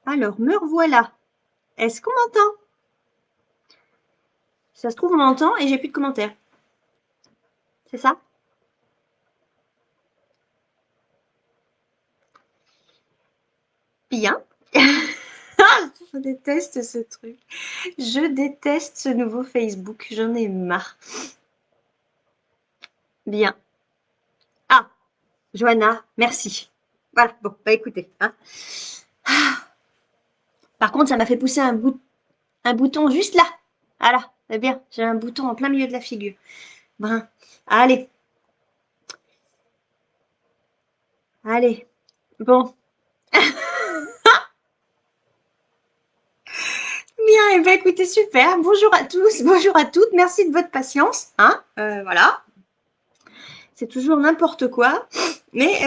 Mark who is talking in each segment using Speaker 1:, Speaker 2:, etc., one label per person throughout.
Speaker 1: Alors, me revoilà. Est-ce qu'on m'entend? Ça se trouve, on m'entend et j'ai plus de commentaires. C'est ça? Bien. Je déteste ce truc. Je déteste ce nouveau Facebook. J'en ai marre. Bien. Ah, Johanna, merci. Voilà. Bon, bah écoutez. Hein. Par contre, ça m'a fait pousser un bouton juste là. Voilà. C'est bien. J'ai un bouton en plein milieu de la figure. Brun. Allez. Allez. Bon. Bien, et ben écoutez, super. Bonjour à tous, bonjour à toutes. Merci de votre patience. Hein, voilà. C'est toujours n'importe quoi, mais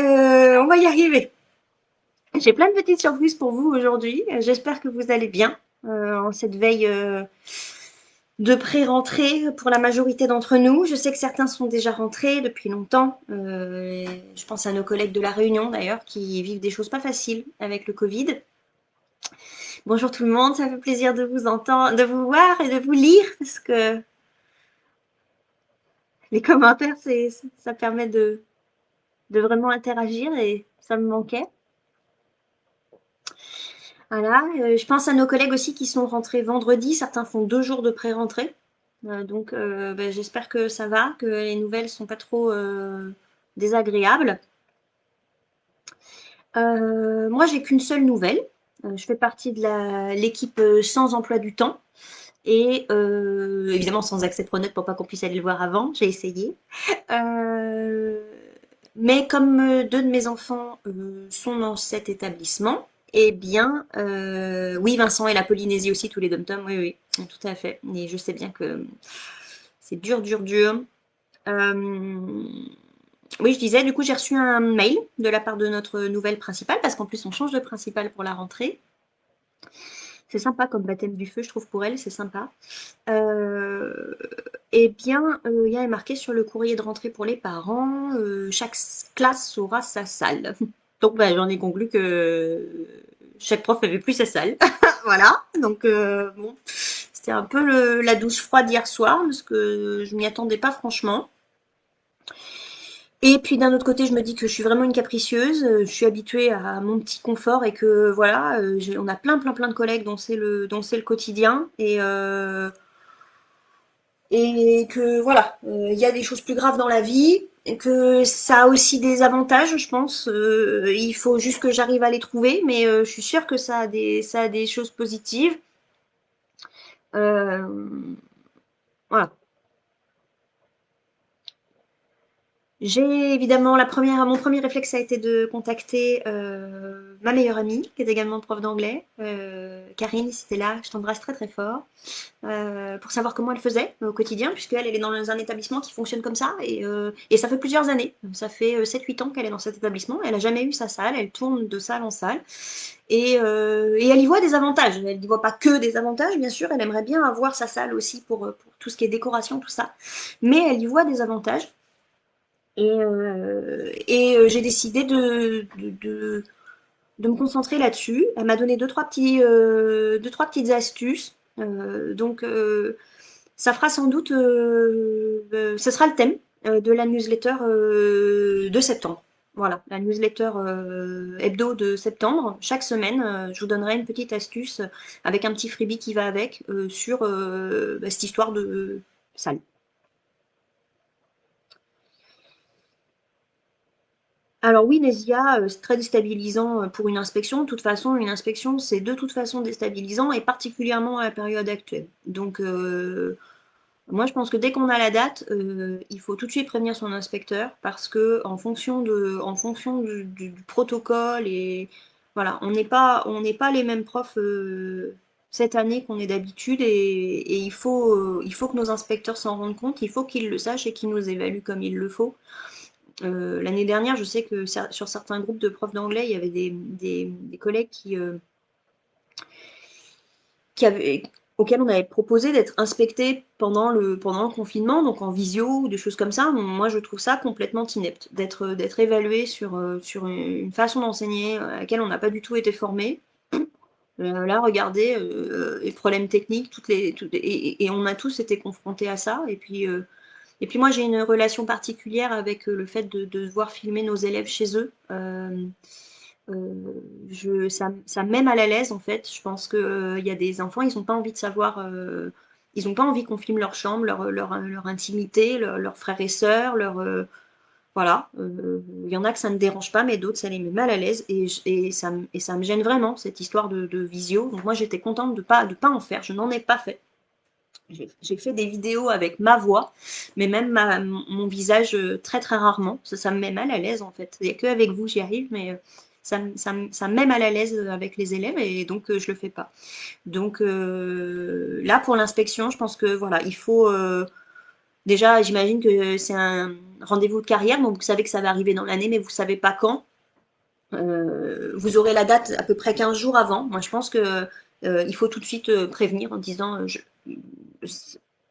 Speaker 1: on va y arriver. J'ai plein de petites surprises pour vous aujourd'hui. J'espère que vous allez bien en cette veille de pré-rentrée pour la majorité d'entre nous. Je sais que certains sont déjà rentrés depuis longtemps. Je pense à nos collègues de la Réunion d'ailleurs qui vivent des choses pas faciles avec le Covid. Bonjour tout le monde, ça fait plaisir de vous entendre, de vous voir et de vous lire parce que les commentaires, ça permet de vraiment interagir et ça me manquait. Voilà, je pense à nos collègues aussi qui sont rentrés vendredi. Certains font 2 jours de pré-rentrée. Donc, bah, j'espère que ça va, que les nouvelles sont pas trop désagréables. Moi, j'ai qu'une seule nouvelle. Je fais partie de l'équipe sans emploi du temps et évidemment sans accès Pronote pour pas qu'on puisse aller le voir avant. J'ai essayé. Euh, mais comme deux de mes enfants sont dans cet établissement, eh bien, oui, Vincent et la Polynésie aussi, tous les dom-toms, oui, oui, tout à fait. Et je sais bien que c'est dur, dur, dur. Euh, oui, je disais, du coup, j'ai reçu un mail de la part de notre nouvelle principale, parce qu'en plus, on change de principale pour la rentrée. C'est sympa comme baptême du feu, je trouve, pour elle, c'est sympa. Euh, eh bien, il y a marqué sur le courrier de rentrée pour les parents, chaque classe aura sa salle. Donc, bah, j'en ai conclu que chaque prof avait plus sa salle. Voilà. Donc, bon, c'était un peu la douche froide hier soir, parce que je m'y attendais pas franchement. Et puis d'un autre côté, je me dis que je suis vraiment une capricieuse, je suis habituée à mon petit confort et que voilà, on a plein, plein, plein de collègues dont c'est le quotidien et que voilà, il y a des choses plus graves dans la vie, et que ça a aussi des avantages, je pense. Il faut juste que j'arrive à les trouver, mais je suis sûre que ça a des choses positives. Euh, voilà. J'ai évidemment mon premier réflexe a été de contacter ma meilleure amie, qui est également prof d'anglais, Karine, si t'es là, je t'embrasse très très fort. Pour savoir comment elle faisait au quotidien, puisqu'elle elle est dans un établissement qui fonctionne comme ça, et ça fait plusieurs années. Ça fait 7-8 ans qu'elle est dans cet établissement. Elle n'a jamais eu sa salle, elle tourne de salle en salle, et elle y voit des avantages. Elle n'y voit pas que des avantages, bien sûr, elle aimerait bien avoir sa salle aussi pour tout ce qui est décoration, tout ça, mais elle y voit des avantages. J'ai décidé de me concentrer là-dessus. Elle m'a donné deux, trois petites astuces. Ça fera sans doute, ce sera le thème de la newsletter de septembre. Voilà, la newsletter hebdo de septembre. Chaque semaine, je vous donnerai une petite astuce avec un petit freebie qui va avec sur cette histoire de salle. Alors oui, Nesia, c'est très déstabilisant pour une inspection. De toute façon, une inspection, c'est de toute façon déstabilisant et particulièrement à la période actuelle. Donc, moi, je pense que dès qu'on a la date, il faut tout de suite prévenir son inspecteur parce que en fonction du protocole et voilà, on n'est pas les mêmes profs cette année qu'on est d'habitude et il faut que nos inspecteurs s'en rendent compte, il faut qu'ils le sachent et qu'ils nous évaluent comme il le faut. L'année dernière, je sais que sur certains groupes de profs d'anglais, il y avait des collègues qui avaient, auxquels on avait proposé d'être inspectés pendant le confinement, donc en visio ou des choses comme ça. Moi, je trouve ça complètement inepte, d'être évalué sur une façon d'enseigner à laquelle on n'a pas du tout été formé. Là, regardez, les problèmes techniques, et on a tous été confrontés à ça. Et puis moi, j'ai une relation particulière avec le fait de devoir filmer nos élèves chez eux. Ça me met mal à l'aise en fait. Je pense qu'il y a des enfants, ils n'ont pas envie de savoir, ils n'ont pas envie qu'on filme leur chambre, leur intimité, leurs frères et sœurs, voilà. Il y en a que ça ne dérange pas, mais d'autres, ça les met mal à l'aise. Et ça me gêne vraiment, cette histoire de visio. Donc moi, j'étais contente de pas en faire. Je n'en ai pas fait. J'ai fait des vidéos avec ma voix, mais même mon visage très très rarement. Ça me met mal à l'aise en fait. Il n'y a qu'avec vous j'y arrive, mais ça me met mal à l'aise avec les élèves et donc je le fais pas. Donc là pour l'inspection, je pense que voilà, il faut déjà, j'imagine que c'est un rendez-vous de carrière, donc vous savez que ça va arriver dans l'année, mais vous savez pas quand. Vous aurez la date à peu près 15 jours avant. Moi, je pense que il faut tout de suite prévenir en disant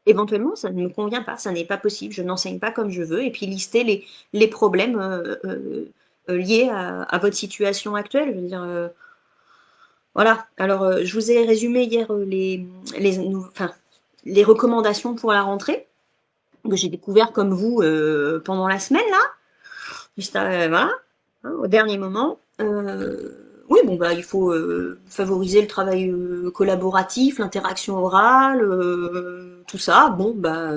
Speaker 1: éventuellement, ça ne me convient pas, ça n'est pas possible, je n'enseigne pas comme je veux, et puis lister les problèmes liés à votre situation actuelle. Je veux dire, voilà. Alors, je vous ai résumé hier enfin, les recommandations pour la rentrée que j'ai découvert comme vous pendant la semaine là. Juste, voilà, hein, au dernier moment. Oui, bon, bah, il faut favoriser le travail collaboratif, l'interaction orale, tout ça. Bon, bah,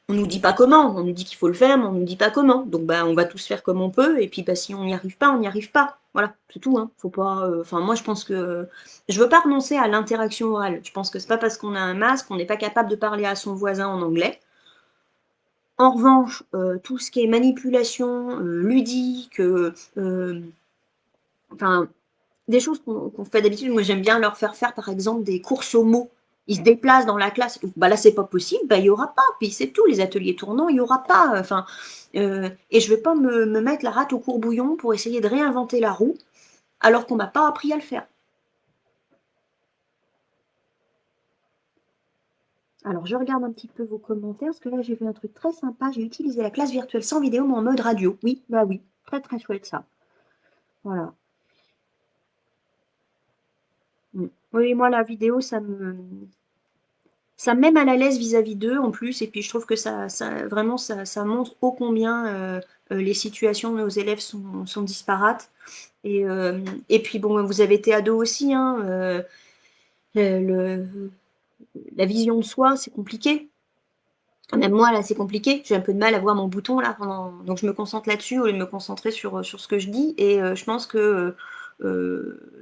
Speaker 1: on nous dit pas comment, on nous dit qu'il faut le faire, mais on nous dit pas comment. Donc, bah, on va tous faire comme on peut, et puis, bah, si on n'y arrive pas, on n'y arrive pas. Voilà, c'est tout, hein. Faut pas. Enfin, moi, je pense que je veux pas renoncer à l'interaction orale. Je pense que c'est pas parce qu'on a un masque qu'on n'est pas capable de parler à son voisin en anglais. En revanche, tout ce qui est manipulation, ludique, enfin, des choses qu'on fait d'habitude. Moi, j'aime bien leur faire par exemple, des courses aux mots. Ils se déplacent dans la classe. Bah là, c'est pas possible. Bah, il y aura pas. Puis c'est tout. Les ateliers tournants, il y aura pas. Enfin, et je vais pas me mettre la rate au courbouillon pour essayer de réinventer la roue alors qu'on m'a pas appris à le faire. Alors, je regarde un petit peu vos commentaires parce que là, j'ai vu un truc très sympa. J'ai utilisé la classe virtuelle sans vidéo, mais en mode radio. Oui, bah oui. Très, très chouette ça. Voilà. Mm. Oui, moi, la vidéo, ça me met mal à l'aise vis-à-vis d'eux en plus. Et puis, je trouve que vraiment, ça montre ô combien les situations de nos élèves sont disparates. Et puis, bon, vous avez été ado aussi, hein, le- la vision de soi, c'est compliqué. Même moi, là, c'est compliqué. J'ai un peu de mal à voir mon bouton, là, donc je me concentre là-dessus au lieu de me concentrer sur ce que je dis. Et je pense que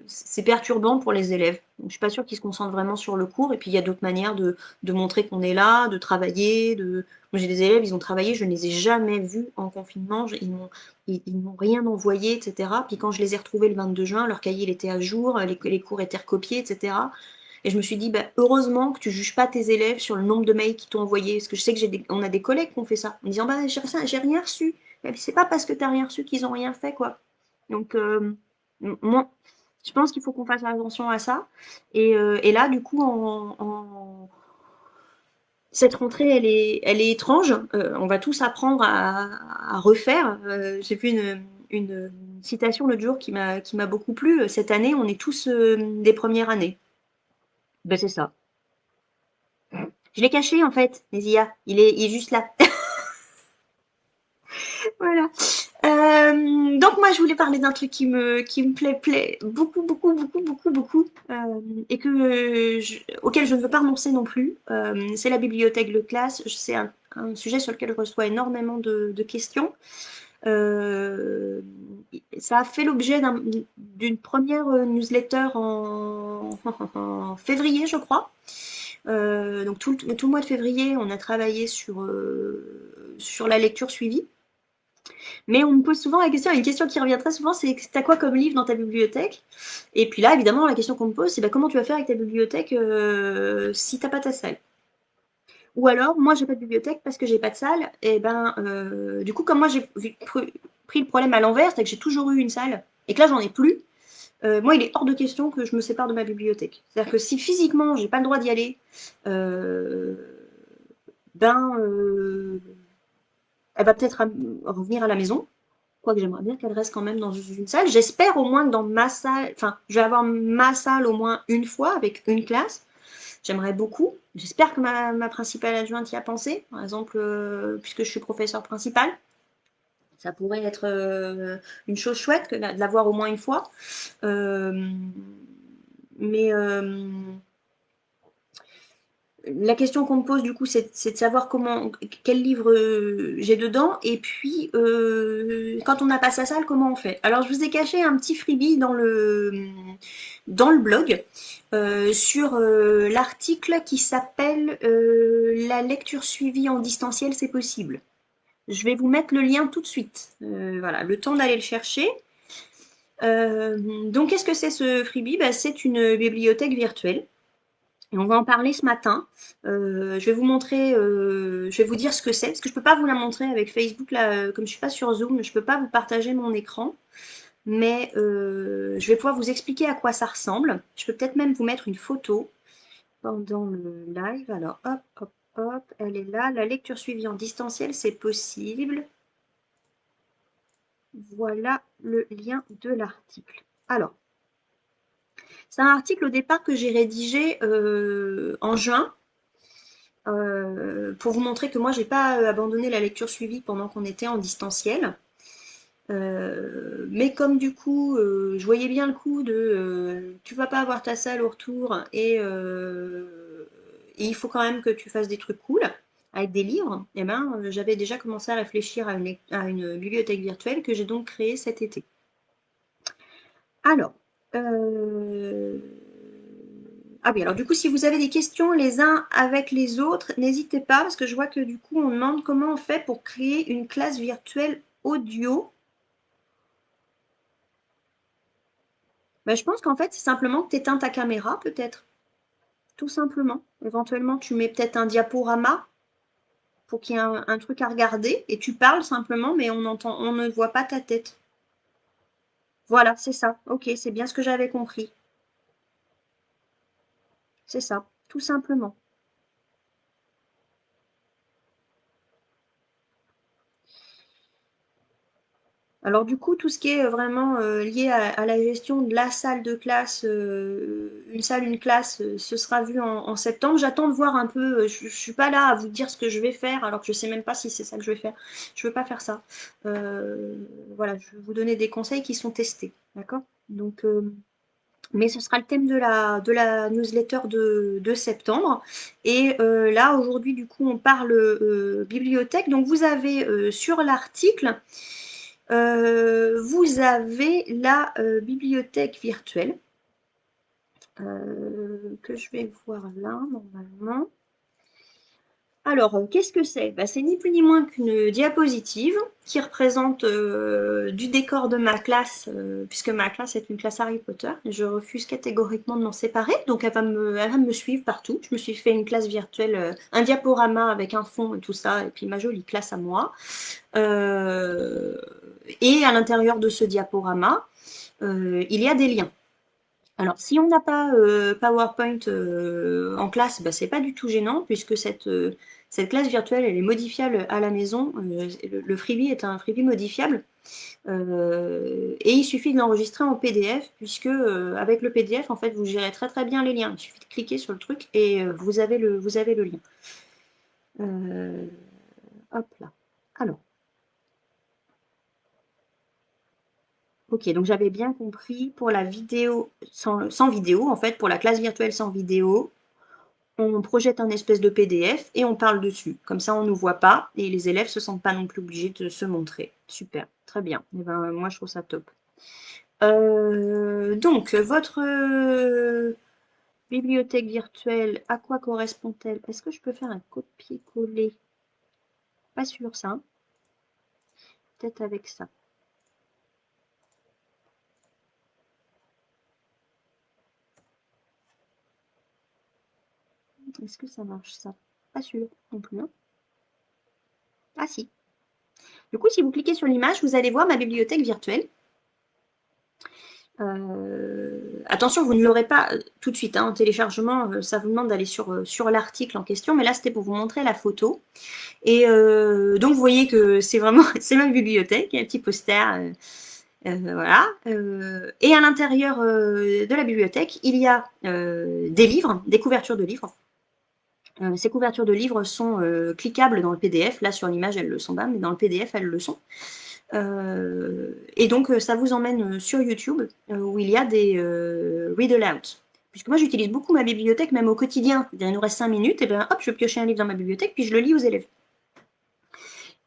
Speaker 1: c'est perturbant pour les élèves. Donc, je suis pas sûre qu'ils se concentrent vraiment sur le cours. Et puis, il y a d'autres manières de montrer qu'on est là, de travailler. Moi, j'ai des élèves, ils ont travaillé, je ne les ai jamais vus en confinement. Ils m'ont rien envoyé, etc. Puis quand je les ai retrouvés le 22 juin, leur cahier il était à jour, les cours étaient recopiés, etc. Et je me suis dit, bah, heureusement que tu juges pas tes élèves sur le nombre de mails qu'ils t'ont envoyé. Parce que je sais que on a des collègues qui ont fait ça. En disant, bah, j'ai rien reçu. C'est pas parce que tu n'as rien reçu qu'ils ont rien fait, quoi. Donc, moi, je pense qu'il faut qu'on fasse attention à ça. Et là, du coup, cette rentrée, elle est étrange. On va tous apprendre à refaire. J'ai vu une citation l'autre jour qui m'a beaucoup plu. Cette année, on est tous des premières années. Ben, c'est ça. Je l'ai caché en fait, Nézia. Il est juste là. Voilà. Donc moi je voulais parler d'un truc qui me plaît beaucoup, beaucoup, beaucoup, beaucoup, beaucoup, et auquel je ne veux pas renoncer non plus. C'est la bibliothèque de classe. C'est un sujet sur lequel je reçois énormément de questions. Euh, Ça a fait l'objet d'une première newsletter en février, je crois. Donc tout le mois de février, on a travaillé sur la lecture suivie. Mais on me pose souvent la question, une question qui revient très souvent, c'est t'as quoi comme livre dans ta bibliothèque? Et puis là, évidemment, la question qu'on me pose, c'est bah, comment tu vas faire avec ta bibliothèque si t'as pas ta salle? Ou alors, moi, j'ai pas de bibliothèque parce que j'ai pas de salle. Et ben, du coup, comme moi, j'ai pris le problème à l'envers, c'est que j'ai toujours eu une salle et que là, j'en ai plus. Moi, il est hors de question que je me sépare de ma bibliothèque. C'est-à-dire que si physiquement, j'ai pas le droit d'y aller, euh, ben, elle va peut-être revenir à la maison. Quoique j'aimerais bien qu'elle reste quand même dans une salle. J'espère au moins que dans ma salle, enfin, je vais avoir ma salle au moins une fois avec une classe. J'aimerais beaucoup. J'espère que ma principale adjointe y a pensé. Par exemple, puisque je suis professeure principale, ça pourrait être une chose chouette que de l'avoir au moins une fois. Euh, mais la question qu'on me pose du coup, c'est de savoir quel livre j'ai dedans, et puis quand on n'a pas sa salle, comment on fait. Alors je vous ai caché un petit freebie dans le blog sur l'article qui s'appelle La lecture suivie en distanciel, c'est possible. Je vais vous mettre le lien tout de suite. Voilà, le temps d'aller le chercher. Donc qu'est-ce que c'est ce freebie? Bah, c'est une bibliothèque virtuelle. Et on va en parler ce matin. Je vais vous montrer, je vais vous dire ce que c'est, parce que je ne peux pas vous la montrer avec Facebook, là, comme je ne suis pas sur Zoom, je ne peux pas vous partager mon écran, mais je vais pouvoir vous expliquer à quoi ça ressemble. Je peux peut-être même vous mettre une photo pendant le live. Alors, hop, hop, hop, elle est là. La lecture suivie en distanciel, c'est possible. Voilà le lien de l'article. Alors, c'est un article au départ que j'ai rédigé en juin. Pour vous montrer que moi, j'ai pas abandonné la lecture suivie pendant qu'on était en distanciel. Mais comme du coup, je voyais bien le coup de tu vas pas avoir ta salle au retour et il faut quand même que tu fasses des trucs cool avec des livres, et ben, j'avais déjà commencé à réfléchir à une bibliothèque virtuelle que j'ai donc créée cet été. Alors, euh, ah oui, alors du coup, si vous avez des questions les uns avec les autres, n'hésitez pas, parce que je vois que du coup, on demande comment on fait pour créer une classe virtuelle audio. Ben, je pense qu'en fait, c'est simplement que tu éteins ta caméra, peut-être. Tout simplement. Éventuellement, tu mets peut-être un diaporama pour qu'il y ait un truc à regarder, et tu parles simplement, mais on ne voit pas ta tête. Voilà, c'est ça. Ok, c'est bien ce que j'avais compris. C'est ça, tout simplement. Alors du coup, tout ce qui est vraiment lié à la gestion de la salle de classe, une salle, une classe, ce sera vu en septembre. J'attends de voir un peu, je ne suis pas là à vous dire ce que je vais faire, alors que je ne sais même pas si c'est ça que je vais faire. Je ne veux pas faire ça. Euh, voilà, je vais vous donner des conseils qui sont testés, d'accord? Donc, mais ce sera le thème de la newsletter de septembre. Et là, aujourd'hui, du coup, on parle bibliothèque. Donc, vous avez sur l'article, vous avez la bibliothèque virtuelle que je vais voir là, normalement. Alors, qu'est-ce que c'est? Bah, c'est ni plus ni moins qu'une diapositive qui représente du décor de ma classe, puisque ma classe est une classe Harry Potter. Et je refuse catégoriquement de m'en séparer, donc elle va me suivre partout. Je me suis fait une classe virtuelle, un diaporama avec un fond et tout ça, et puis ma jolie classe à moi. Euh, et à l'intérieur de ce diaporama, il y a des liens. Alors, si on n'a pas PowerPoint en classe, bah, c'est pas du tout gênant puisque cette classe virtuelle, elle est modifiable à la maison. Le freebie est un freebie modifiable et il suffit de l'enregistrer en PDF puisque avec le PDF, en fait, vous gérez très très bien les liens. Il suffit de cliquer sur le truc et vous avez le lien. Euh, hop là. Alors, ok, donc j'avais bien compris pour la vidéo sans vidéo, en fait, pour la classe virtuelle sans vidéo. On projette un espèce de PDF et on parle dessus. Comme ça, on ne nous voit pas et les élèves ne se sentent pas non plus obligés de se montrer. Super, très bien. Eh ben, moi, je trouve ça top. Donc, votre bibliothèque virtuelle, à quoi correspond-elle? Est-ce que je peux faire un copier-coller? Pas sûr, ça. Peut-être avec ça. Est-ce que ça marche, ça? Pas sûr non plus, hein. Ah si. Du coup, si vous cliquez sur l'image, vous allez voir ma bibliothèque virtuelle. Attention, vous ne l'aurez pas tout de suite hein, en téléchargement, ça vous demande d'aller sur l'article en question, mais là c'était pour vous montrer la photo. Et donc vous voyez que c'est vraiment, c'est ma bibliothèque, il y a un petit poster, voilà. Et à l'intérieur de la bibliothèque, il y a des livres, des couvertures de livres. Ces couvertures de livres sont cliquables dans le PDF. Là, sur l'image, elles ne le sont pas, mais dans le PDF, elles le sont. Et donc, ça vous emmène sur YouTube où il y a des read aloud. Puisque moi, j'utilise beaucoup ma bibliothèque, même au quotidien. Il nous reste 5 minutes, et bien hop, je pioche un livre dans ma bibliothèque, puis je le lis aux élèves.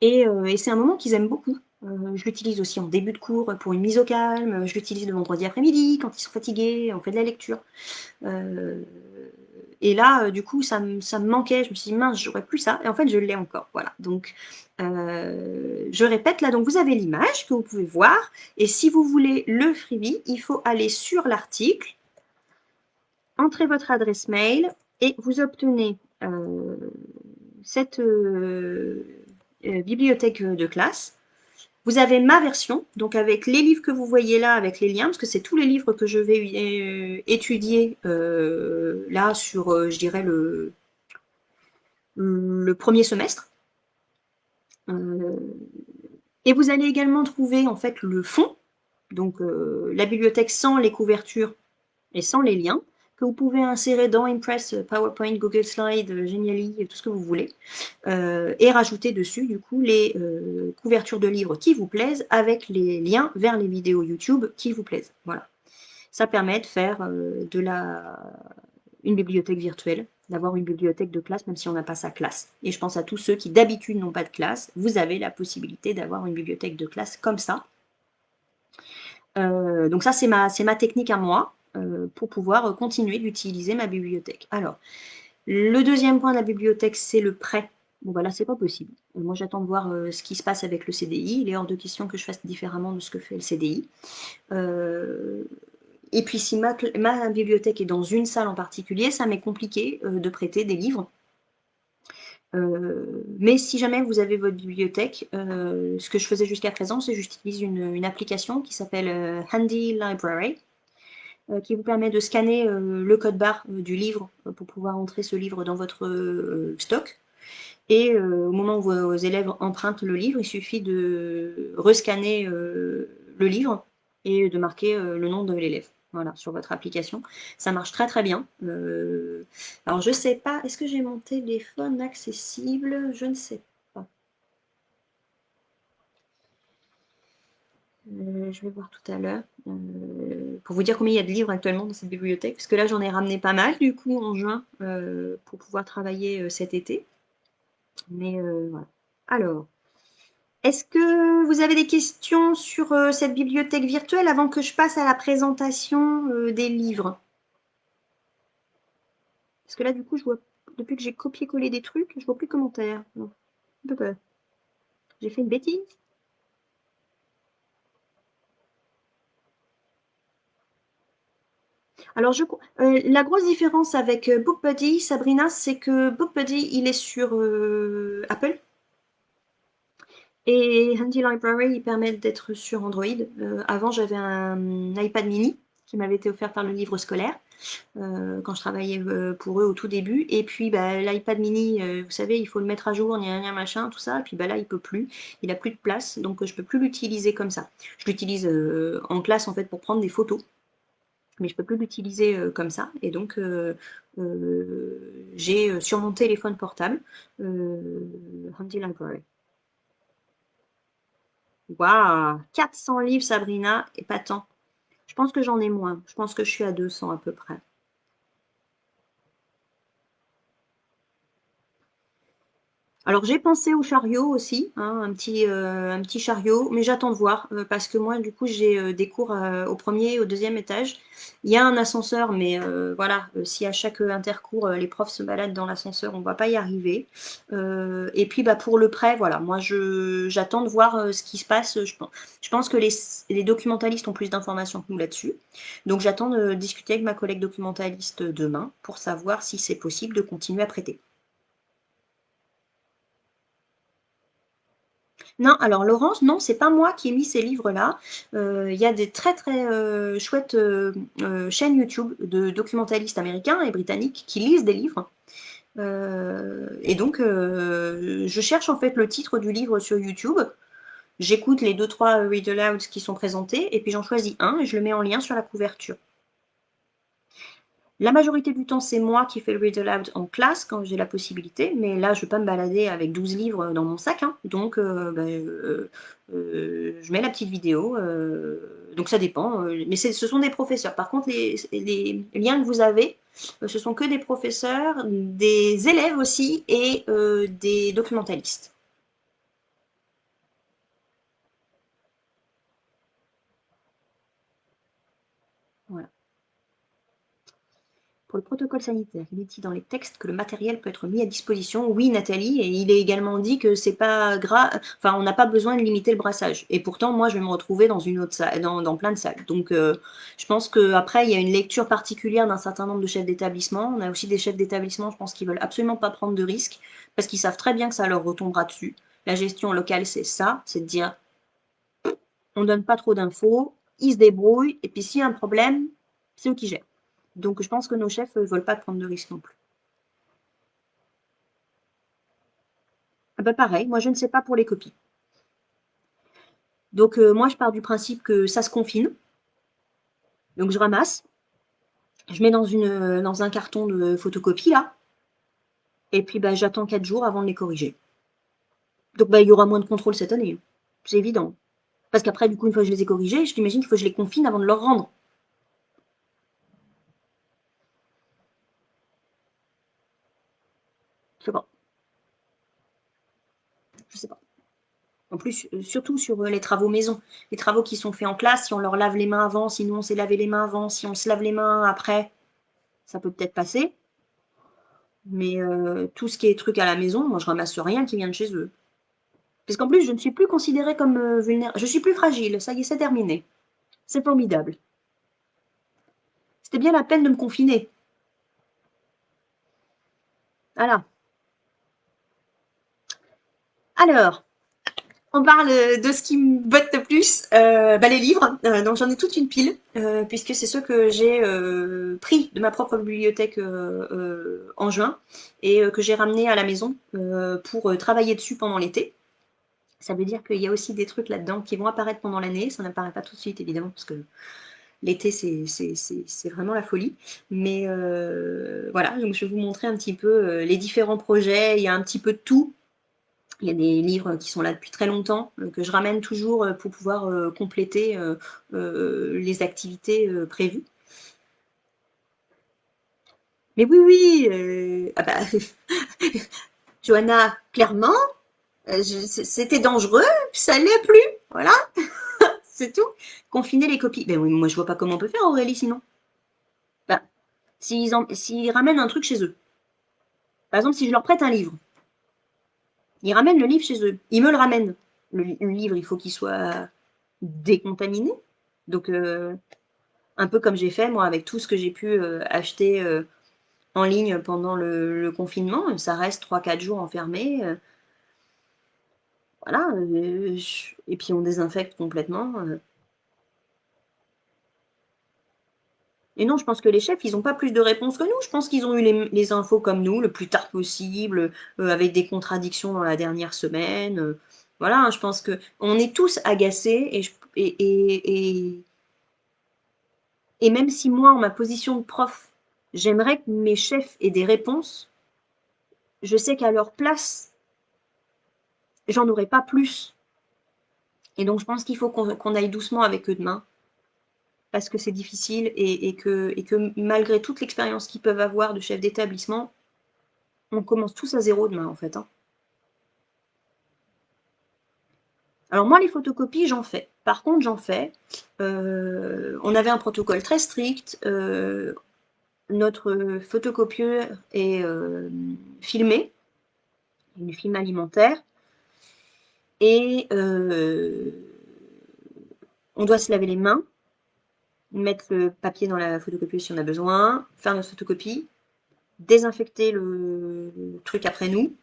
Speaker 1: Et c'est un moment qu'ils aiment beaucoup. Je l'utilise aussi en début de cours pour une mise au calme. Je l'utilise le vendredi après-midi quand ils sont fatigués, on fait de la lecture. Et là, du coup, ça me manquait. Je me suis dit, mince, j'aurais plus ça. Et en fait, je l'ai encore. Voilà. Donc, je répète, là, donc vous avez l'image que vous pouvez voir. Et si vous voulez le freebie, il faut aller sur l'article, entrer votre adresse mail et vous obtenez cette bibliothèque de classe. Vous avez ma version, donc avec les livres que vous voyez là, avec les liens, parce que c'est tous les livres que je vais étudier là sur, je dirais, le premier semestre. Et vous allez également trouver en fait le fond, donc la bibliothèque sans les couvertures et sans les liens, que vous pouvez insérer dans Impress, PowerPoint, Google Slide, Genially, tout ce que vous voulez, et rajouter dessus du coup les couvertures de livres qui vous plaisent avec les liens vers les vidéos YouTube qui vous plaisent. Voilà. Ça permet de faire une bibliothèque virtuelle, d'avoir une bibliothèque de classe même si on n'a pas sa classe. Et je pense à tous ceux qui d'habitude n'ont pas de classe, vous avez la possibilité d'avoir une bibliothèque de classe comme ça. Donc ça, c'est ma technique à moi pour pouvoir continuer d'utiliser ma bibliothèque. Alors, le deuxième point de la bibliothèque, c'est le prêt. Bon, bah là, c'est pas possible. Moi, j'attends de voir ce qui se passe avec le CDI. Il est hors de question que je fasse différemment de ce que fait le CDI. Et puis, si ma bibliothèque est dans une salle en particulier, ça m'est compliqué de prêter des livres. Mais si jamais vous avez votre bibliothèque, ce que je faisais jusqu'à présent, c'est que j'utilise une application qui s'appelle Handy Library, qui vous permet de scanner le code barre du livre pour pouvoir entrer ce livre dans votre stock. Et au moment où vos élèves empruntent le livre, il suffit de rescanner le livre et de marquer le nom de l'élève. Voilà, sur votre application. Ça marche très très bien. Alors je sais pas, est-ce que j'ai mon téléphone accessible? Je ne sais pas. Je vais voir tout à l'heure pour vous dire combien il y a de livres actuellement dans cette bibliothèque, parce que là j'en ai ramené pas mal du coup en juin pour pouvoir travailler cet été. Mais voilà. Alors, est-ce que vous avez des questions sur cette bibliothèque virtuelle avant que je passe à la présentation des livres? Parce que là, du coup, je vois, depuis que j'ai copié-collé des trucs, je vois plus de commentaires. Non, un peu peur. J'ai fait une bêtise? Alors, la grosse différence avec BookBuddy, Sabrina, c'est que BookBuddy, il est sur Apple. Et Handy Library, il permet d'être sur Android. Avant, j'avais un iPad mini qui m'avait été offert par le livre scolaire quand je travaillais pour eux au tout début. Et puis bah, l'iPad mini, vous savez, il faut le mettre à jour, gna machin, tout ça. Et puis bah, là, il peut plus. Il a plus de place, donc je peux plus l'utiliser comme ça. Je l'utilise en classe en fait pour prendre des photos, mais je peux plus l'utiliser comme ça. Et donc j'ai sur mon téléphone portable Handy Library. Waouh, 400 livres, Sabrina, et pas tant. Je pense que j'en ai moins. Je pense que je suis à 200 à peu près. Alors j'ai pensé au chariot aussi, hein, un petit chariot, mais j'attends de voir parce que moi du coup j'ai des cours au premier et au deuxième étage. Il y a un ascenseur, mais voilà, si à chaque intercours les profs se baladent dans l'ascenseur, on ne va pas y arriver. Et puis bah pour le prêt, voilà, moi j'attends de voir ce qui se passe. Je pense que les documentalistes ont plus d'informations que nous là-dessus. Donc j'attends de discuter avec ma collègue documentaliste demain pour savoir si c'est possible de continuer à prêter. Non, alors l'orange, non, c'est pas moi qui ai mis ces livres-là. Il y a des très très chouettes chaînes YouTube de documentalistes américains et britanniques qui lisent des livres. Et donc, je cherche en fait le titre du livre sur YouTube. J'écoute les deux trois read alouds qui sont présentés et puis j'en choisis un et je le mets en lien sur la couverture. La majorité du temps, c'est moi qui fais le read aloud en classe quand j'ai la possibilité, mais là, je ne vais pas me balader avec 12 livres dans mon sac, hein. Donc, je mets la petite vidéo. Donc, ça dépend. Mais ce sont des professeurs. Par contre, les liens que vous avez, ce sont que des professeurs, des élèves aussi et des documentalistes. Voilà. Pour le protocole sanitaire, il est dit dans les textes que le matériel peut être mis à disposition. Oui, Nathalie, et il est également dit que c'est pas grave, enfin, on n'a pas besoin de limiter le brassage. Et pourtant, moi, je vais me retrouver dans une autre salle, dans plein de salles. Donc, je pense qu'après, il y a une lecture particulière d'un certain nombre de chefs d'établissement. On a aussi des chefs d'établissement, je pense, qui veulent absolument pas prendre de risques parce qu'ils savent très bien que ça leur retombera dessus. La gestion locale, c'est ça, c'est de dire, on donne pas trop d'infos, ils se débrouillent, et puis s'il y a un problème, c'est eux qui gèrent. Donc, je pense que nos chefs ne veulent pas prendre de risques non plus. Ah bah pareil, moi je ne sais pas pour les copies. Donc moi je pars du principe que ça se confine. Donc je ramasse, je mets dans un carton de photocopie là, et puis bah, j'attends 4 jours avant de les corriger. Donc bah, il y aura moins de contrôle cette année, hein. C'est évident. Parce qu'après, du coup, une fois que je les ai corrigés, je t'imagine qu'il faut que je les confine avant de leur rendre. Je sais pas. Je sais pas. En plus, surtout sur les travaux maison. Les travaux qui sont faits en classe, si on leur lave les mains avant, si nous on s'est lavé les mains avant, si on se lave les mains après, ça peut peut-être passer. Mais tout ce qui est truc à la maison, moi je ramasse rien qui vient de chez eux. Parce qu'en plus, je ne suis plus considérée comme vulnérable. Je suis plus fragile. Ça y est, c'est terminé. C'est formidable. C'était bien la peine de me confiner. Voilà. Alors, on parle de ce qui me botte le plus, bah, les livres. Donc j'en ai toute une pile, puisque c'est ceux que j'ai pris de ma propre bibliothèque en juin et que j'ai ramené à la maison pour travailler dessus pendant l'été. Ça veut dire qu'il y a aussi des trucs là-dedans qui vont apparaître pendant l'année. Ça n'apparaît pas tout de suite, évidemment, parce que l'été, c'est vraiment la folie. Mais voilà, donc je vais vous montrer un petit peu les différents projets. Il y a un petit peu de tout. Il y a des livres qui sont là depuis très longtemps, que je ramène toujours pour pouvoir compléter les activités prévues. Mais oui, oui, ah bah, Johanna, clairement, c'était dangereux, ça l'est plus. Voilà, c'est tout. Confiner les copies. Ben oui, moi je vois pas comment on peut faire, Aurélie, sinon. Ben, s'ils ramènent un truc chez eux. Par exemple, si je leur prête un livre, ils ramènent le livre chez eux. Ils me le ramènent. Le livre, il faut qu'il soit décontaminé. Donc, un peu comme j'ai fait, moi, avec tout ce que j'ai pu acheter en ligne pendant le confinement. Ça reste 3 4 jours enfermé. Voilà. Et puis, on désinfecte complètement. Et non, je pense que les chefs, ils n'ont pas plus de réponses que nous. Je pense qu'ils ont eu les infos comme nous, le plus tard possible, avec des contradictions dans la dernière semaine. Voilà, hein, je pense que on est tous agacés et même si moi, en ma position de prof, j'aimerais que mes chefs aient des réponses, je sais qu'à leur place, j'en aurais pas plus. Et donc, je pense qu'il faut qu'on aille doucement avec eux demain, parce que c'est difficile et que malgré toute l'expérience qu'ils peuvent avoir de chef d'établissement, on commence tous à zéro demain, en fait, hein. Alors moi, les photocopies, j'en fais. Par contre, j'en fais. On avait un protocole très strict. Notre photocopieur est filmé, une film alimentaire, et on doit se laver les mains, mettre le papier dans la photocopieuse si on a besoin, faire notre photocopie, désinfecter le truc après nous,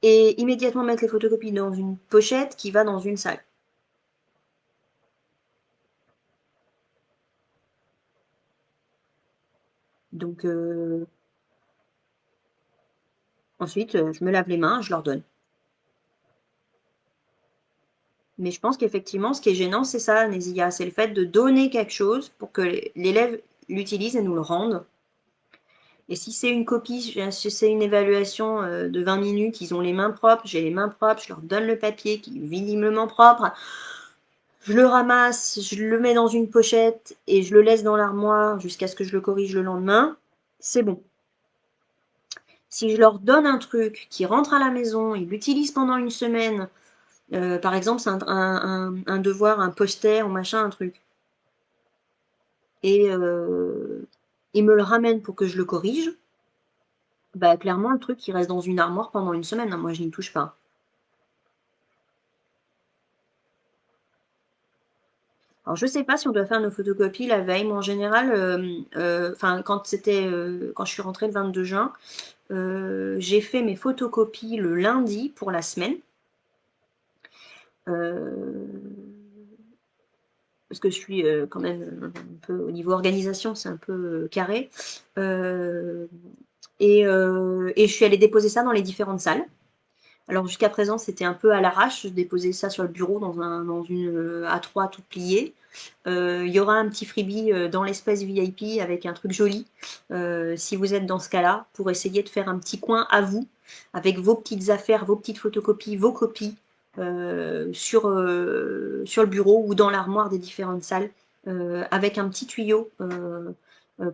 Speaker 1: et immédiatement mettre les photocopies dans une pochette qui va dans une salle. Donc ensuite, je me lave les mains, je leur donne. Mais je pense qu'effectivement, ce qui est gênant, c'est ça, Nézia, c'est le fait de donner quelque chose pour que l'élève l'utilise et nous le rende. Et si c'est une copie, si c'est une évaluation de 20 minutes, ils ont les mains propres, j'ai les mains propres, je leur donne le papier qui est visiblement propre, je le ramasse, je le mets dans une pochette et je le laisse dans l'armoire jusqu'à ce que je le corrige le lendemain, c'est bon. Si je leur donne un truc qui rentre à la maison, ils l'utilisent pendant une semaine, par exemple, c'est un devoir, un poster ou machin, un truc, et ils me le ramènent pour que je le corrige, bah clairement, le truc, il reste dans une armoire pendant une semaine, hein, moi je n'y touche pas. Alors je sais pas si on doit faire nos photocopies la veille, mais en général, enfin quand je suis rentrée le 22 juin, j'ai fait mes photocopies le lundi pour la semaine. Parce que je suis quand même un peu au niveau organisation, c'est un peu carré. Et je suis allée déposer ça dans les différentes salles. Alors jusqu'à présent, c'était un peu à l'arrache. Je déposais ça sur le bureau dans une A3 tout pliée. Il y aura un petit freebie dans l'espace VIP avec un truc joli, si vous êtes dans ce cas-là, pour essayer de faire un petit coin à vous, avec vos petites affaires, vos petites photocopies, vos copies, sur le bureau ou dans l'armoire des différentes salles, avec un petit tuyau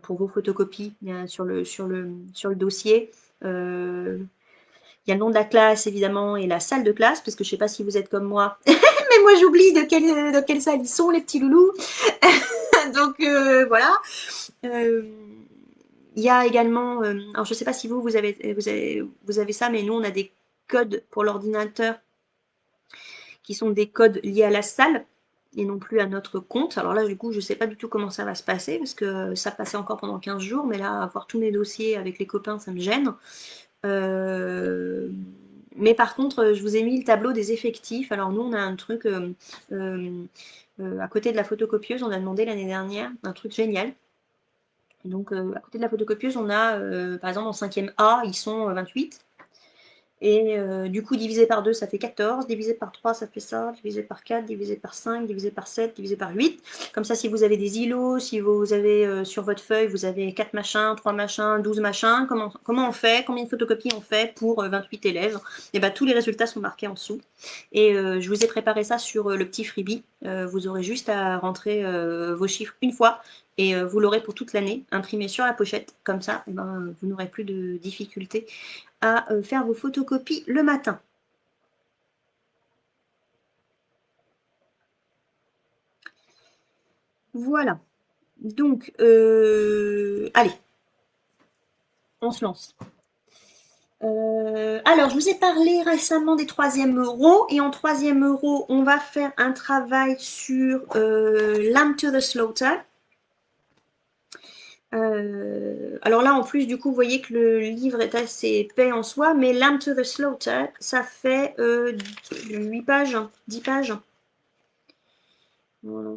Speaker 1: pour vos photocopies sur le dossier. Il y a le nom de la classe, évidemment, et la salle de classe, parce que je ne sais pas si vous êtes comme moi, mais moi j'oublie de quelle salle ils sont, les petits loulous. Donc voilà. Euh, il y a également, alors je ne sais pas si vous avez ça, mais nous on a des codes pour l'ordinateur qui sont des codes liés à la salle et non plus à notre compte. Alors là, du coup, je ne sais pas du tout comment ça va se passer parce que ça passait encore pendant 15 jours, mais là, avoir tous mes dossiers avec les copains, ça me gêne. Euh, mais par contre, je vous ai mis le tableau des effectifs. Alors nous, on a un truc à côté de la photocopieuse, on a demandé l'année dernière un truc génial. Donc à côté de la photocopieuse, on a, par exemple, en 5e A, ils sont 28. Et du coup, divisé par 2, ça fait 14. Divisé par 3, ça fait ça. Divisé par 4, divisé par 5, divisé par 7, divisé par 8. Comme ça, si vous avez des îlots, si vous avez sur votre feuille, vous avez 4 machins, 3 machins, 12 machins, comment on fait? Combien de photocopies on fait pour 28 élèves? Et bien, tous les résultats sont marqués en dessous. Et je vous ai préparé ça sur le petit freebie. Vous aurez juste à rentrer vos chiffres une fois et vous l'aurez pour toute l'année, imprimé sur la pochette. Comme ça, eh ben, vous n'aurez plus de difficultés à faire vos photocopies le matin. Voilà. Donc, allez, on se lance. Alors, je vous ai parlé récemment des 3e euros. Et en 3e euros, on va faire un travail sur Lamb to the Slaughter. Alors là, en plus, du coup, vous voyez que le livre est assez épais en soi, mais Lamb to the Slaughter, ça fait 8 pages, 10 pages. Voilà,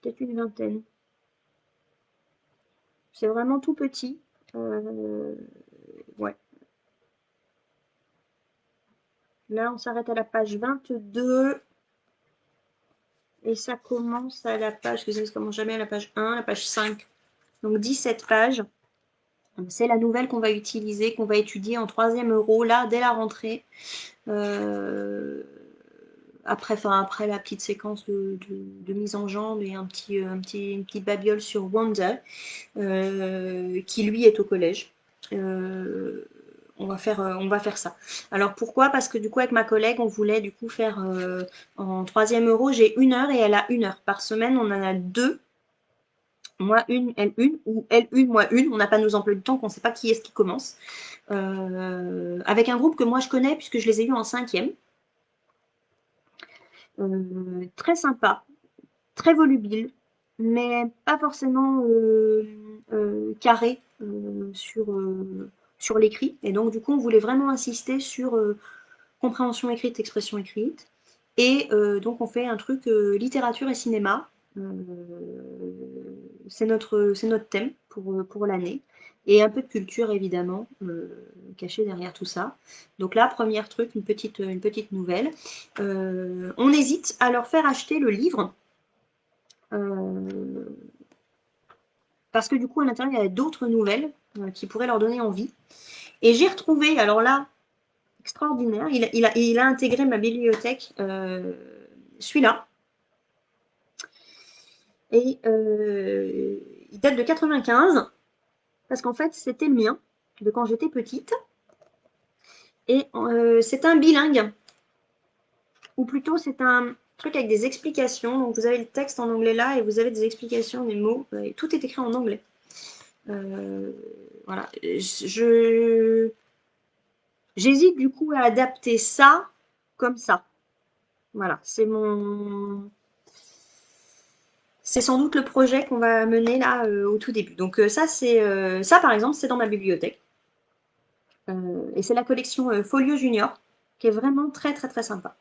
Speaker 1: peut-être une vingtaine. C'est vraiment tout petit. Ouais. Là, on s'arrête à la page 22 et ça commence à la page, que ça commence jamais à la page 1, la page 5. Donc 17 pages. C'est la nouvelle qu'on va utiliser, qu'on va étudier en 3e euro, là, dès la rentrée. Après la petite séquence de mise en jambe et une petite babiole sur Wanda, qui lui est au collège. On va faire ça. Alors pourquoi? Parce que du coup avec ma collègue on voulait du coup faire en 3e euro, j'ai 1 heure et elle a 1 heure par semaine, on en a deux, moi une, elle une, ou elle une, moi une, on n'a pas nos emplois du temps, qu'on ne sait pas qui est-ce qui commence. Avec un groupe que moi je connais puisque je les ai eus en 5e. Très sympa, très volubile, mais pas forcément carré sur l'écrit. Et donc, du coup, on voulait vraiment insister sur compréhension écrite, expression écrite. Et donc on fait un truc littérature et cinéma. C'est notre thème pour l'année. Et un peu de culture évidemment cachée derrière tout ça. Donc là, premier truc, une petite nouvelle. On hésite à leur faire acheter le livre. Parce que du coup, à l'intérieur, il y a d'autres nouvelles qui pourraient leur donner envie. Et j'ai retrouvé, alors là, extraordinaire, il a intégré ma bibliothèque, celui-là. Et il date de 95, parce qu'en fait, c'était le mien, de quand j'étais petite. Et c'est un bilingue, ou plutôt c'est un truc avec des explications. Donc vous avez le texte en anglais là, et vous avez des explications, des mots, et tout est écrit en anglais. Voilà. J'hésite du coup à adapter ça comme ça. Voilà, c'est sans doute le projet qu'on va mener là au tout début. Donc ça par exemple, c'est dans ma bibliothèque. Et c'est la collection Folio Junior, qui est vraiment très très très sympa.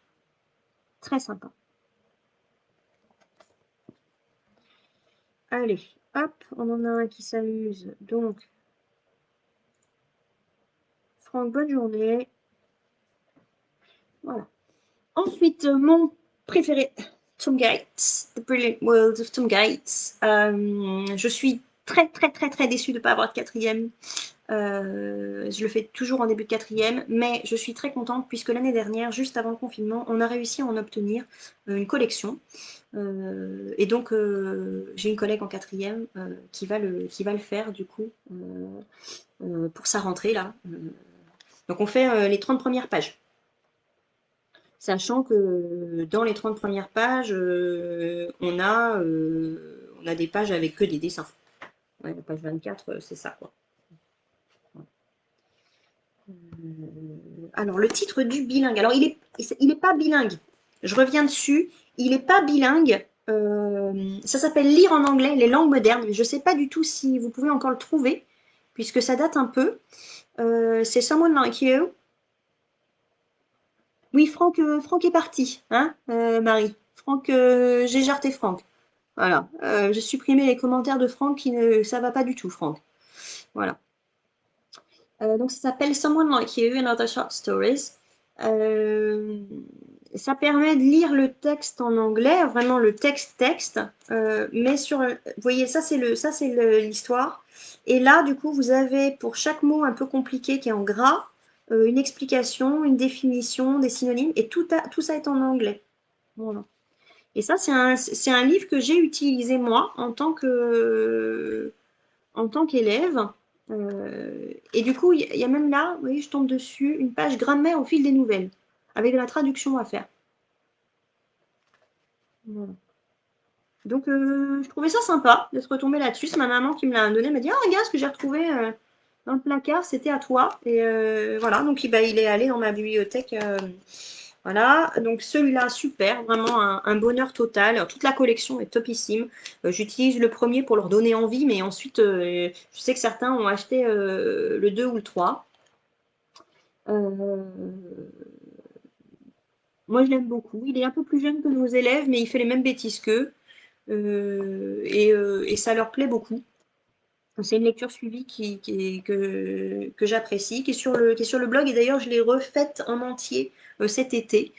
Speaker 1: Très sympa. Allez, hop, on en a un qui s'amuse. Donc, Franck, bonne journée. Voilà. Ensuite, mon préféré, Tom Gates, The Brilliant World of Tom Gates. Je suis très très très très déçue de ne pas avoir de quatrième. Je le fais toujours en début de quatrième, mais je suis très contente puisque l'année dernière, juste avant le confinement, on a réussi à en obtenir une collection. Et donc, j'ai une collègue en quatrième qui va le faire du coup pour sa rentrée là. Donc, on fait les 30 premières pages. Sachant que dans les 30 premières pages, on a des pages avec que des dessins. Ouais, la page 24, c'est ça, quoi. Alors, le titre du bilingue. Alors, il est pas bilingue. Je reviens dessus. Il n'est pas bilingue. Ça s'appelle Lire en anglais, les langues modernes. Je ne sais pas du tout si vous pouvez encore le trouver, puisque ça date un peu. C'est Someone Like You. Oui, Franck est parti, hein, Marie. Franck, j'ai jarté Franck. Voilà. J'ai supprimé les commentaires de Franck ça va pas du tout, Franck. Voilà. Donc ça s'appelle Someone Like You and Other Short Stories. Ça permet de lire le texte en anglais, vraiment le texte, mais vous voyez, ça c'est l'histoire. Et là, du coup, vous avez pour chaque mot un peu compliqué qui est en gras, une explication, une définition, des synonymes, et tout ça est en anglais. Voilà. Et ça, c'est un livre que j'ai utilisé moi en tant qu'élève. Et du coup, il y a même là, vous voyez, je tombe dessus, une page grammaire au fil des nouvelles, avec de la traduction à faire. Voilà. Donc, je trouvais ça sympa d'être retombée là-dessus. C'est ma maman qui me l'a donné. Elle m'a dit, oh, regarde ce que j'ai retrouvé dans le placard, c'était à toi. Et voilà, donc il est allé dans ma bibliothèque. Voilà, donc celui-là, super, vraiment un bonheur total. Alors, toute la collection est topissime. J'utilise le premier pour leur donner envie, mais ensuite, je sais que certains ont acheté le 2 ou le 3. Moi, je l'aime beaucoup. Il est un peu plus jeune que nos élèves, mais il fait les mêmes bêtises qu'eux. Et ça leur plaît beaucoup. C'est une lecture suivie que j'apprécie, qui est sur le blog. Et d'ailleurs, je l'ai refaite en entier cet été.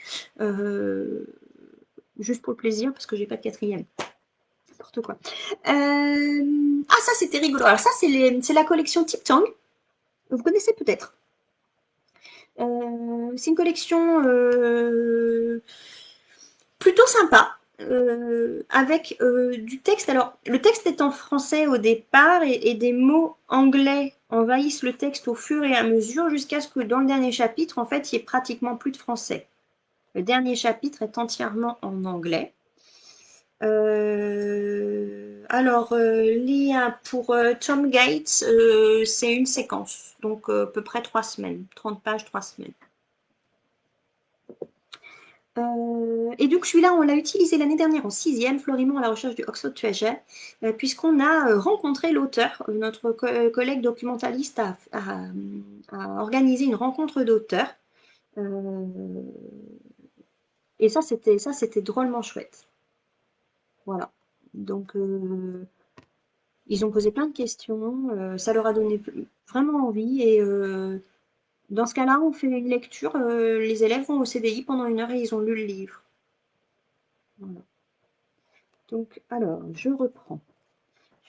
Speaker 1: Juste pour le plaisir, parce que j'ai pas de quatrième. N'importe quoi. Ah, ça, c'était rigolo. Alors ça, c'est la collection Tip Tang. Vous connaissez peut-être. C'est une collection plutôt sympa. Avec du texte. Alors, le texte est en français au départ et des mots anglais envahissent le texte au fur et à mesure jusqu'à ce que dans le dernier chapitre, en fait, il n'y ait pratiquement plus de français. Le dernier chapitre est entièrement en anglais. Alors, Lia, pour Tom Gates, c'est une séquence, donc à peu près 3 semaines, 30 pages, 3 semaines. Et donc celui-là, on l'a utilisé l'année dernière en 6e, Florimond à la recherche du Oxford Treasure, puisqu'on a rencontré l'auteur. Notre collègue documentaliste a organisé une rencontre d'auteurs. Euh, et ça c'était drôlement chouette. Voilà. Donc, ils ont posé plein de questions, ça leur a donné vraiment envie. Et dans ce cas-là, on fait une lecture. Les élèves vont au CDI pendant 1 heure et ils ont lu le livre. Voilà. Donc, alors, je reprends.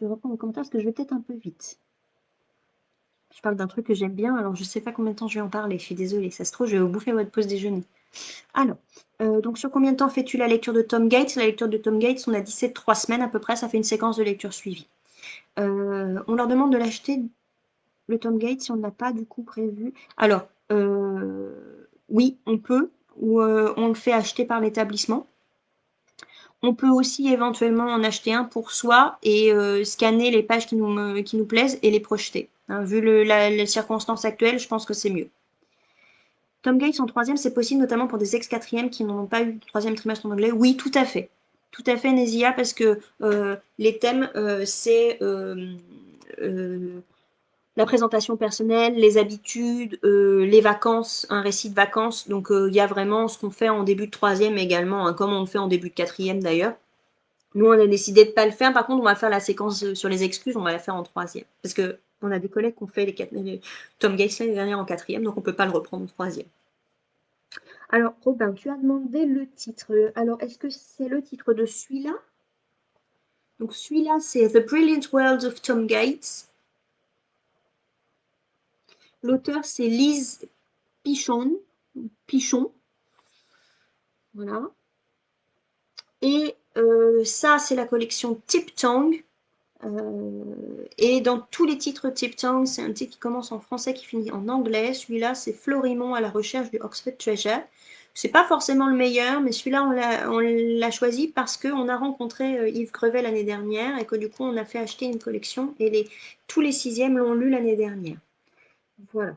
Speaker 1: Je reprends mon commentaire parce que je vais peut-être un peu vite. Je parle d'un truc que j'aime bien, alors je ne sais pas combien de temps je vais en parler. Je suis désolée, ça se trouve, je vais vous bouffer votre pause déjeuner. Alors, donc sur combien de temps fais-tu la lecture de Tom Gates? La lecture de Tom Gates, on a dit c'est 3 semaines à peu près, ça fait une séquence de lecture suivie. On leur demande de l'acheter, le Tom Gates, si on n'a pas du coup prévu. Alors, oui, on peut, ou on le fait acheter par l'établissement. On peut aussi éventuellement en acheter un pour soi et scanner les pages qui nous plaisent et les projeter. Hein, vu les circonstances actuelles, je pense que c'est mieux. Tom Gates en troisième, c'est possible notamment pour des ex-quatrièmes qui n'ont pas eu de troisième trimestre en anglais. Oui, tout à fait. Tout à fait, Nézia, parce que les thèmes, c'est la présentation personnelle, les habitudes, les vacances, un récit de vacances. Donc, il y a vraiment ce qu'on fait en début de troisième également, hein, comme on le fait en début de quatrième d'ailleurs. Nous, on a décidé de ne pas le faire. Par contre, on va faire la séquence sur les excuses, on va la faire en troisième. Parce que on a des collègues qui ont fait les Tom Gates l'année dernière en quatrième, donc on ne peut pas le reprendre en troisième. Alors, Robin, tu as demandé le titre. Alors, est-ce que c'est le titre de celui-là? Donc, celui-là, c'est The Brilliant World of Tom Gates. L'auteur, c'est Lise Pichon. Pichon. Voilà. Et ça, c'est la collection Tip Tongue. Et dans tous les titres Tip Tongue, c'est un titre qui commence en français, qui finit en anglais. Celui-là, c'est Florimond à la recherche du Oxford Treasure. C'est pas forcément le meilleur, mais celui-là, on l'a choisi parce qu'on a rencontré Yves Crevet l'année dernière et que du coup, on a fait acheter une collection et tous les sixièmes l'ont lu l'année dernière. Voilà.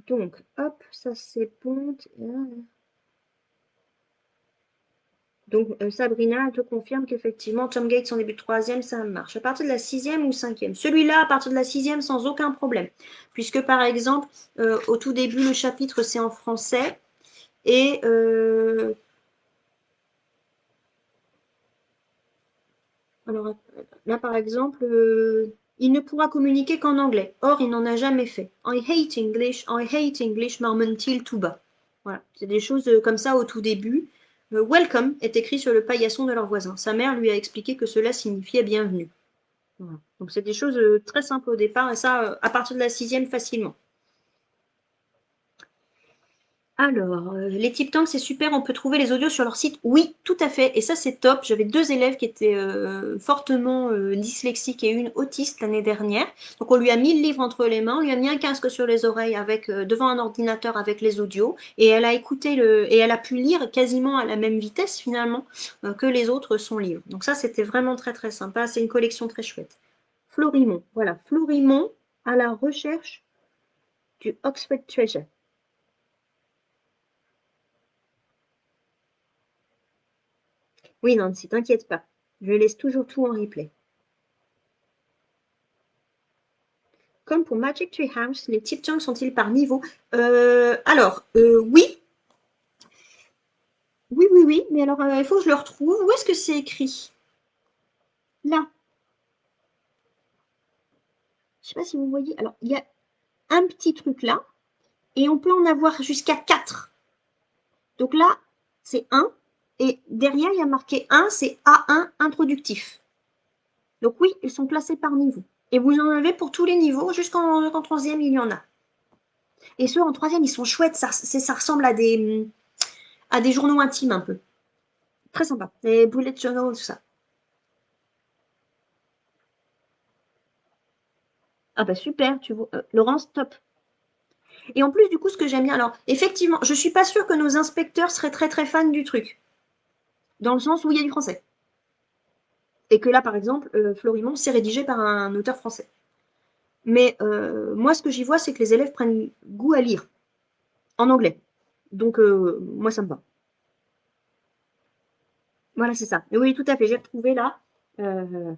Speaker 1: Donc, hop, ça c'est bon. Donc, Sabrina, elle te confirme qu'effectivement, Tom Gates en début de troisième, ça marche. À partir de la sixième ou cinquième. Celui-là, à partir de la sixième, sans aucun problème. Puisque, par exemple, au tout début, le chapitre, c'est en français. Et alors, là, par exemple, il ne pourra communiquer qu'en anglais. Or, il n'en a jamais fait. I hate English, marmonne-t-il tout bas. Voilà, c'est des choses comme ça au tout début. Welcome est écrit sur le paillasson de leur voisin. Sa mère lui a expliqué que cela signifiait bienvenue. Voilà. Donc c'est des choses très simples au départ et ça, à partir de la sixième, facilement. Alors, les Tip Tanks, c'est super, on peut trouver les audios sur leur site. Oui, tout à fait, et ça c'est top. J'avais 2 élèves qui étaient fortement dyslexiques et une autiste l'année dernière. Donc on lui a mis le livre entre les mains, on lui a mis un casque sur les oreilles avec devant un ordinateur avec les audios, et elle a écouté et elle a pu lire quasiment à la même vitesse finalement que les autres son livre. Donc ça c'était vraiment très très sympa. C'est une collection très chouette. Florimond, voilà, Florimond à la recherche du Oxford Treasure. Oui, Nancy, t'inquiète pas. Je laisse toujours tout en replay. Comme pour Magic Tree House, les Tip Tongues sont-ils par niveau? Alors, oui. Oui, oui, oui. Mais alors, il faut que je le retrouve. Où est-ce que c'est écrit? Là. Je ne sais pas si vous voyez. Alors, il y a un petit truc là. Et on peut en avoir jusqu'à 4. Donc là, c'est 1. Et derrière, il y a marqué 1, c'est A1 introductif. Donc oui, ils sont classés par niveau. Et vous en avez pour tous les niveaux, jusqu'en troisième, il y en a. Et ceux en troisième, ils sont chouettes. Ça ressemble à des journaux intimes un peu. Très sympa. Les bullet journal, tout ça. Ah bah super, tu vois. Laurence, top. Et en plus, du coup, ce que j'aime bien, alors, effectivement, je suis pas sûre que nos inspecteurs seraient très très fans du truc. Dans le sens où il y a du français. Et que là, par exemple, Florimond, c'est rédigé par un auteur français. Mais moi, ce que j'y vois, c'est que les élèves prennent goût à lire en anglais. Donc, moi, ça me va. Voilà, c'est ça. Et oui, tout à fait, j'ai retrouvé là. Euh,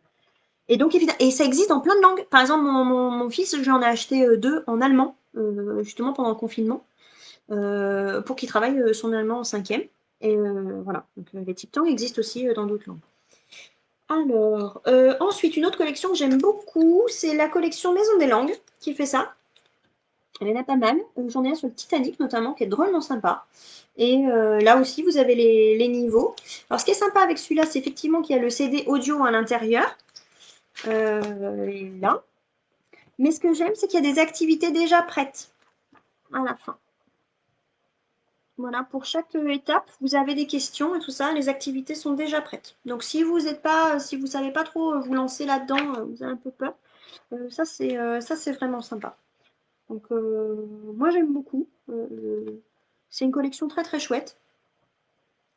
Speaker 1: Et donc, évidemment, et ça existe dans plein de langues. Par exemple, mon fils, j'en ai acheté 2 en allemand, justement pendant le confinement. pour qu'il travaille son allemand en cinquième. Et voilà, donc les Tiptang existent aussi dans d'autres langues. Alors, ensuite, une autre collection que j'aime beaucoup, c'est la collection Maison des Langues qui fait ça. Elle en a pas mal. J'en ai un sur le Titanic notamment, qui est drôlement sympa. Et là aussi, vous avez les niveaux. Alors, ce qui est sympa avec celui-là, c'est effectivement qu'il y a le CD audio à l'intérieur. Là. Mais ce que j'aime, c'est qu'il y a des activités déjà prêtes à la fin. Voilà, pour chaque étape, vous avez des questions et tout ça. Les activités sont déjà prêtes. Donc, si vous ne savez pas trop vous lancer là-dedans, vous avez un peu peur, ça, c'est vraiment sympa. Donc, moi, j'aime beaucoup. C'est une collection très, très chouette.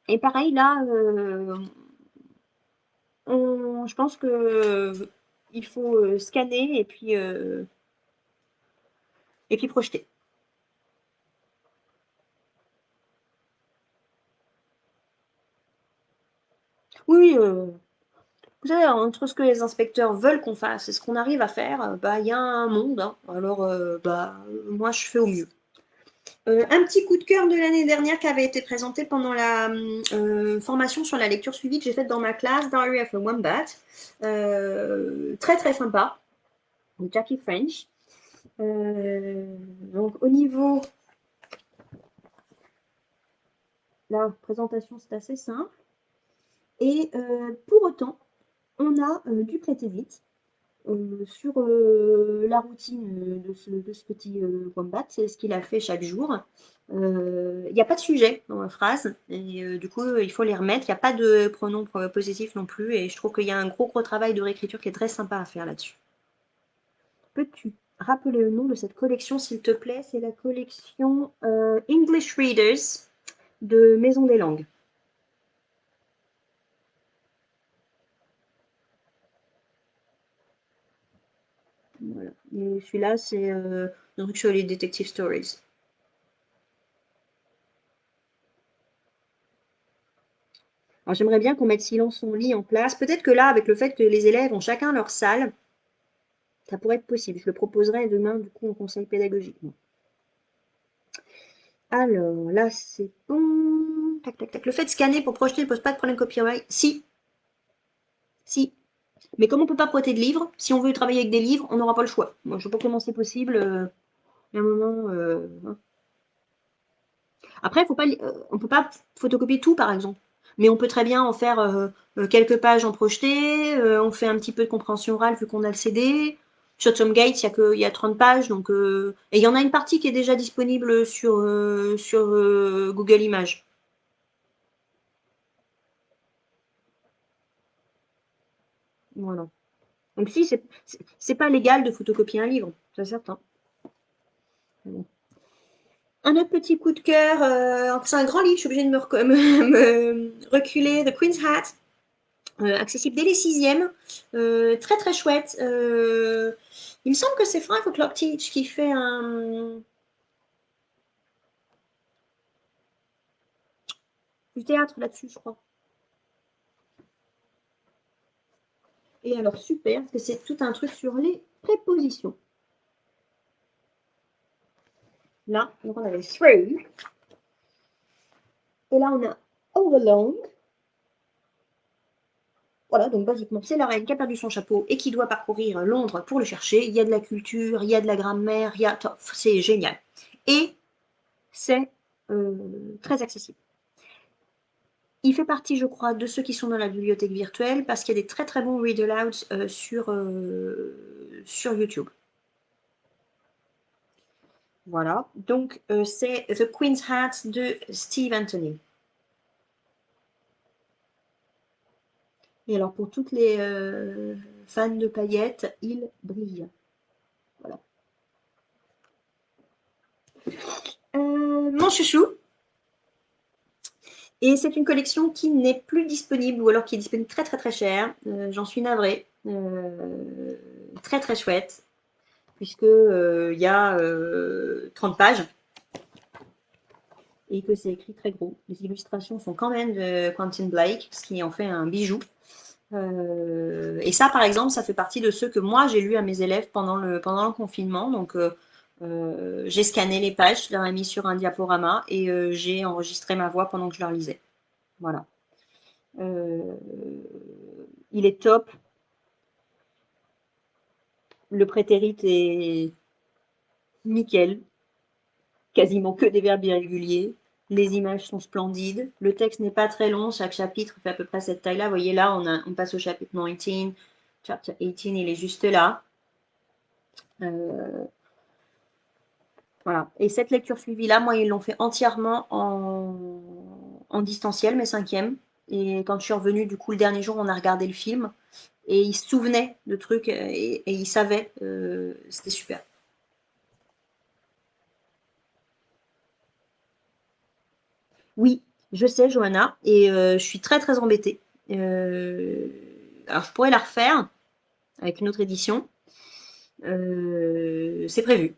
Speaker 1: Et pareil, là, je pense que il faut scanner et puis projeter. Oui, vous savez, entre ce que les inspecteurs veulent qu'on fasse et ce qu'on arrive à faire, bah, il y a un monde, hein. Alors, bah, moi, je fais au mieux. Un petit coup de cœur de l'année dernière qui avait été présenté pendant la formation sur la lecture suivie que j'ai faite dans ma classe, Diary of a Wombat. Très très sympa, Jackie French. Donc au niveau, la présentation c'est assez simple. Et pour autant, on a du prêter vite. Sur la routine de ce petit wombat, c'est ce qu'il a fait chaque jour. Il n'y a pas de sujet dans la phrase, et du coup, il faut les remettre. Il n'y a pas de pronom possessif non plus, et je trouve qu'il y a un gros gros travail de réécriture qui est très sympa à faire là-dessus. Peux-tu rappeler le nom de cette collection, s'il te plaît? C'est la collection English Readers de Maison des Langues. Voilà. Et celui-là, c'est un truc sur les Detective Stories. Alors j'aimerais bien qu'on mette Silence son lit en place. Peut-être que là, avec le fait que les élèves ont chacun leur salle, ça pourrait être possible. Je le proposerai demain, du coup, au conseil pédagogique. Alors, là, c'est bon. Tac, tac, tac. Le fait de scanner pour projeter ne pose pas de problème copyright. Si, si. Mais comme on ne peut pas prêter de livres, si on veut travailler avec des livres, on n'aura pas le choix. Moi, je ne sais pas comment c'est possible. Il y a un moment. Hein. Après, on ne peut pas photocopier tout, par exemple. Mais on peut très bien en faire quelques pages en projeté. On fait un petit peu de compréhension orale vu qu'on a le CD. Shot Some Gates, il y a 30 pages. Donc, et il y en a une partie qui est déjà disponible sur Google Images. Voilà. Donc si, c'est pas légal de photocopier un livre, c'est certain. Bon. Un autre petit coup de cœur, c'est un grand livre, je suis obligée de me reculer, The Queen's Hat, accessible dès les sixièmes, très très chouette. Il me semble que c'est Frank O'Clock-Teach qui fait du théâtre là-dessus, je crois. Et alors super, parce que c'est tout un truc sur les prépositions. Là, donc on avait through. Et là, on a overlong. Voilà, donc basiquement, c'est la reine qui a perdu son chapeau et qui doit parcourir Londres pour le chercher. Il y a de la culture, il y a de la grammaire, c'est génial. Et c'est très accessible. Il fait partie, je crois, de ceux qui sont dans la bibliothèque virtuelle parce qu'il y a des très très bons read-alouds sur YouTube. Voilà, donc c'est The Queen's Hat de Steve Anthony. Et alors pour toutes les fans de paillettes, il brille. Voilà. Mon chouchou, et c'est une collection qui n'est plus disponible ou alors qui est disponible très très très cher. J'en suis navrée. Très très chouette, puisque il y a 30 pages et que c'est écrit très gros. Les illustrations sont quand même de Quentin Blake, ce qui en fait un bijou. Et ça, par exemple, ça fait partie de ceux que moi j'ai lus à mes élèves pendant le confinement. Donc J'ai scanné les pages, je les ai mis sur un diaporama et j'ai enregistré ma voix pendant que je leur lisais. Voilà. Euh, il est top. Le prétérit est nickel. Quasiment que des verbes irréguliers. Les images sont splendides. Le texte n'est pas très long. Chaque chapitre fait à peu près cette taille-là. Vous voyez là, on passe au chapitre 19. Chapter 18, il est juste là. Euh, voilà. Et cette lecture suivie-là, moi, ils l'ont fait entièrement en distanciel, mes cinquièmes. Et quand je suis revenue, du coup, le dernier jour, on a regardé le film. Et ils se souvenaient de trucs et ils savaient. C'était super. Oui, je sais, Johanna, et je suis très très embêtée. Euh, alors, je pourrais la refaire avec une autre édition. C'est prévu.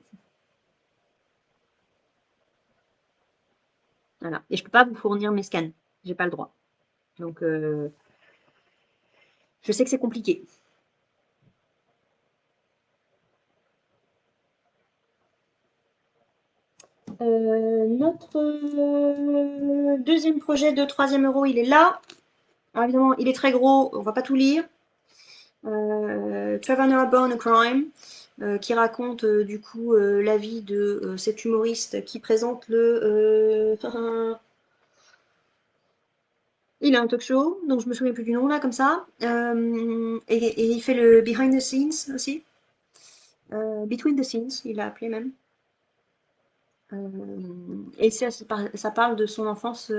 Speaker 1: Voilà. Et je peux pas vous fournir mes scans. J'ai pas le droit. Donc, je sais que c'est compliqué. Notre deuxième projet de troisième euro, il est là. Alors, évidemment, il est très gros, on va pas tout lire. Trevor Noah Born a Crime, qui raconte du coup la vie de cet humoriste qui présente il a un talk show, donc je me souviens plus du nom là, comme ça. Et il fait le behind the scenes aussi. Between the scenes, il l'a appelé même. Et ça parle de son enfance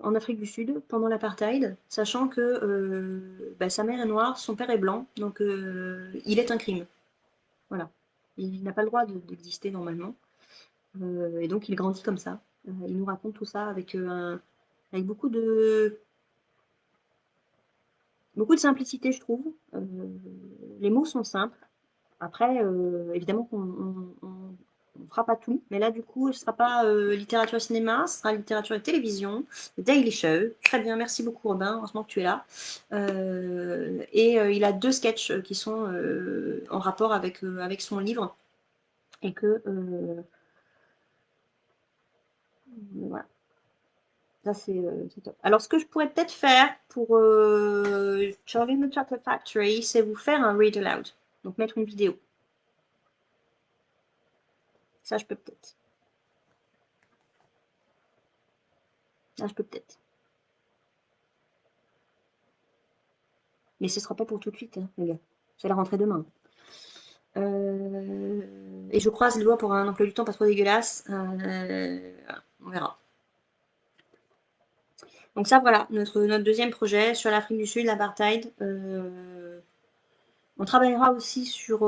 Speaker 1: en Afrique du Sud pendant l'apartheid, sachant que bah, sa mère est noire, son père est blanc, donc il est un crime. Voilà. Il n'a pas le droit d'exister normalement. Et donc il grandit comme ça. Il nous raconte tout ça avec beaucoup de simplicité, je trouve. Les mots sont simples. Après, évidemment qu'on fera pas tout, mais là, du coup, ce sera pas littérature et cinéma, ce sera littérature et télévision, Daily Show. Très bien, merci beaucoup, Robin, heureusement que tu es là. Et il a deux sketchs qui sont en rapport avec son livre, et que, voilà, ça c'est top. Alors, ce que je pourrais peut-être faire pour Charlie and the Chocolate Factory, c'est vous faire un read aloud, donc mettre une vidéo. Ça, je peux peut-être. Ça, je peux peut-être. Mais ce sera pas pour tout de suite, hein, les gars. C'est la rentrée demain. Et je croise les doigts pour un emploi du temps pas trop dégueulasse. Voilà, on verra. Donc ça, voilà, notre deuxième projet sur l'Afrique du Sud, l'apartheid. On travaillera aussi sur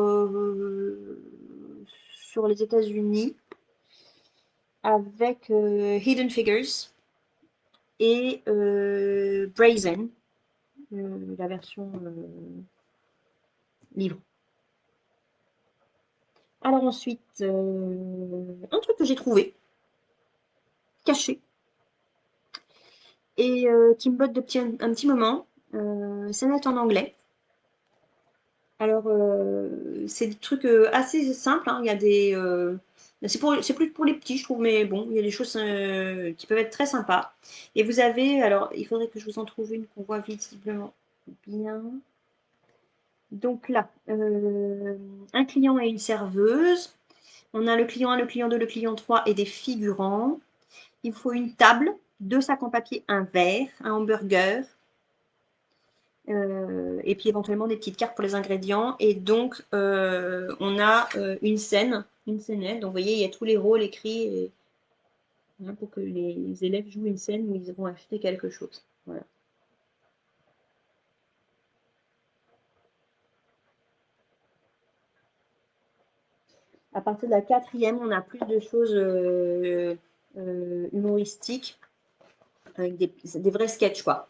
Speaker 1: les États-Unis avec Hidden Figures et Brazen, la version livre. Alors ensuite, un truc que j'ai trouvé, caché, et qui me botte depuis un petit moment. Ça net en anglais. Alors, c'est des trucs assez simples, hein. Il y a c'est plus pour les petits, je trouve, mais bon, il y a des choses qui peuvent être très sympas. Et vous avez, alors, il faudrait que je vous en trouve une qu'on voit visiblement bien. Donc là, un client et une serveuse. On a le client 1, le client 2, le client 3 et des figurants. Il faut une table, deux sacs en papier, un verre, un hamburger, et puis éventuellement des petites cartes pour les ingrédients. Et donc, on a une scénette. Donc, vous voyez, il y a tous les rôles écrits hein, pour que les élèves jouent une scène où ils vont acheter quelque chose. Voilà. À partir de la quatrième, on a plus de choses humoristiques avec des vrais sketchs, quoi.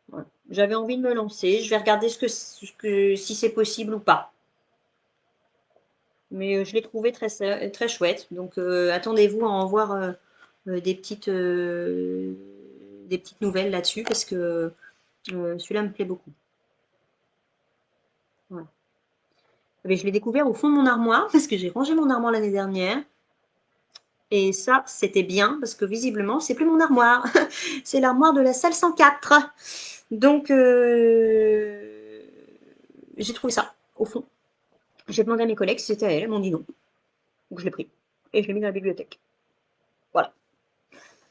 Speaker 1: Voilà. J'avais envie de me lancer. Je vais regarder si c'est possible ou pas. Mais je l'ai trouvé très chouette. Donc attendez-vous à en voir des des petites nouvelles là-dessus parce que celui-là me plaît beaucoup. Voilà. Mais je l'ai découvert au fond de mon armoire parce que j'ai rangé mon armoire l'année dernière. Et ça, c'était bien parce que visiblement, c'est plus mon armoire. C'est l'armoire de la salle 104. Donc, j'ai trouvé ça au fond. J'ai demandé à mes collègues si c'était à elles. Elles m'ont dit non. Donc, je l'ai pris et je l'ai mis dans la bibliothèque. Voilà.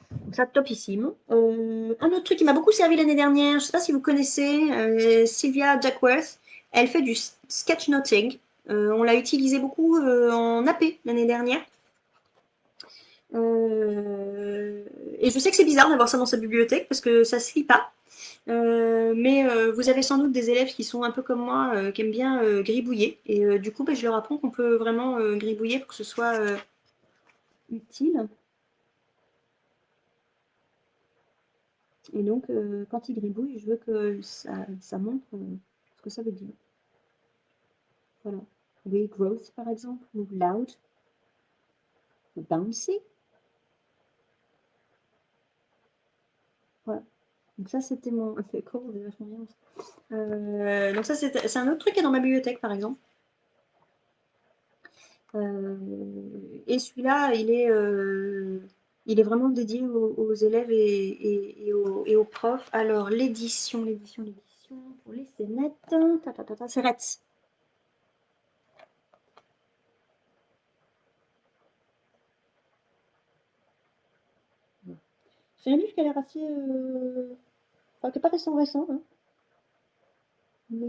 Speaker 1: Donc, ça, topissime. Un autre truc qui m'a beaucoup servi l'année dernière, je ne sais pas si vous connaissez Sylvia Jackworth. Elle fait du sketchnoting. On l'a utilisé beaucoup en AP l'année dernière. Et je sais que c'est bizarre d'avoir ça dans sa bibliothèque parce que ça se lit pas. Mais vous avez sans doute des élèves qui sont un peu comme moi, qui aiment bien gribouiller. Et du coup, bah, je leur apprends qu'on peut vraiment gribouiller pour que ce soit utile. Et donc, quand ils gribouillent, je veux que ça montre ce que ça veut dire. Voilà. Oui, growth par exemple, ou loud, ou bouncy. Voilà. Donc ça, c'était mon... C'est cool, c'est vachement bien aussi. Donc ça, c'est un autre truc qui est dans ma bibliothèque, par exemple. Et celui-là, il est vraiment dédié aux élèves et aux profs. Alors, l'édition, pour les scénettes, c'est Retz. C'est un livre qui a l'air assez... enfin, qui n'est pas récent, hein, mais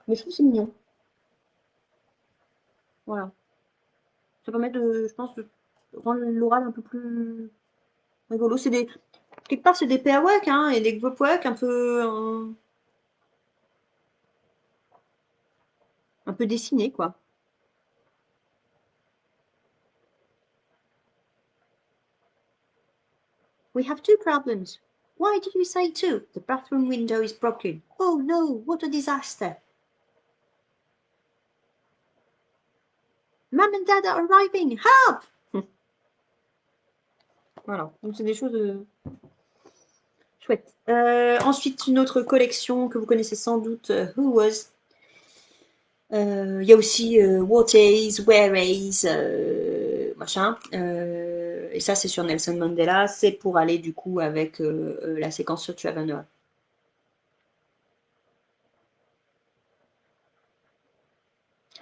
Speaker 1: je trouve que c'est mignon. Voilà. Ça permet de, je pense, de rendre l'oral un peu plus rigolo. Quelque part, c'est des PAWAC, hein, et des GWPWAC un peu dessinés, quoi. We have two problems. Why did you say two? The bathroom window is broken. Oh no, what a disaster. Mum and Dad are arriving. Help! Voilà, donc c'est des choses chouettes. Ensuite, une autre collection que vous connaissez sans doute, Who Was. Il y a aussi What Is, Where Is, machin. Et ça, c'est sur Nelson Mandela. C'est pour aller du coup avec la séquence sur Trevor Noah.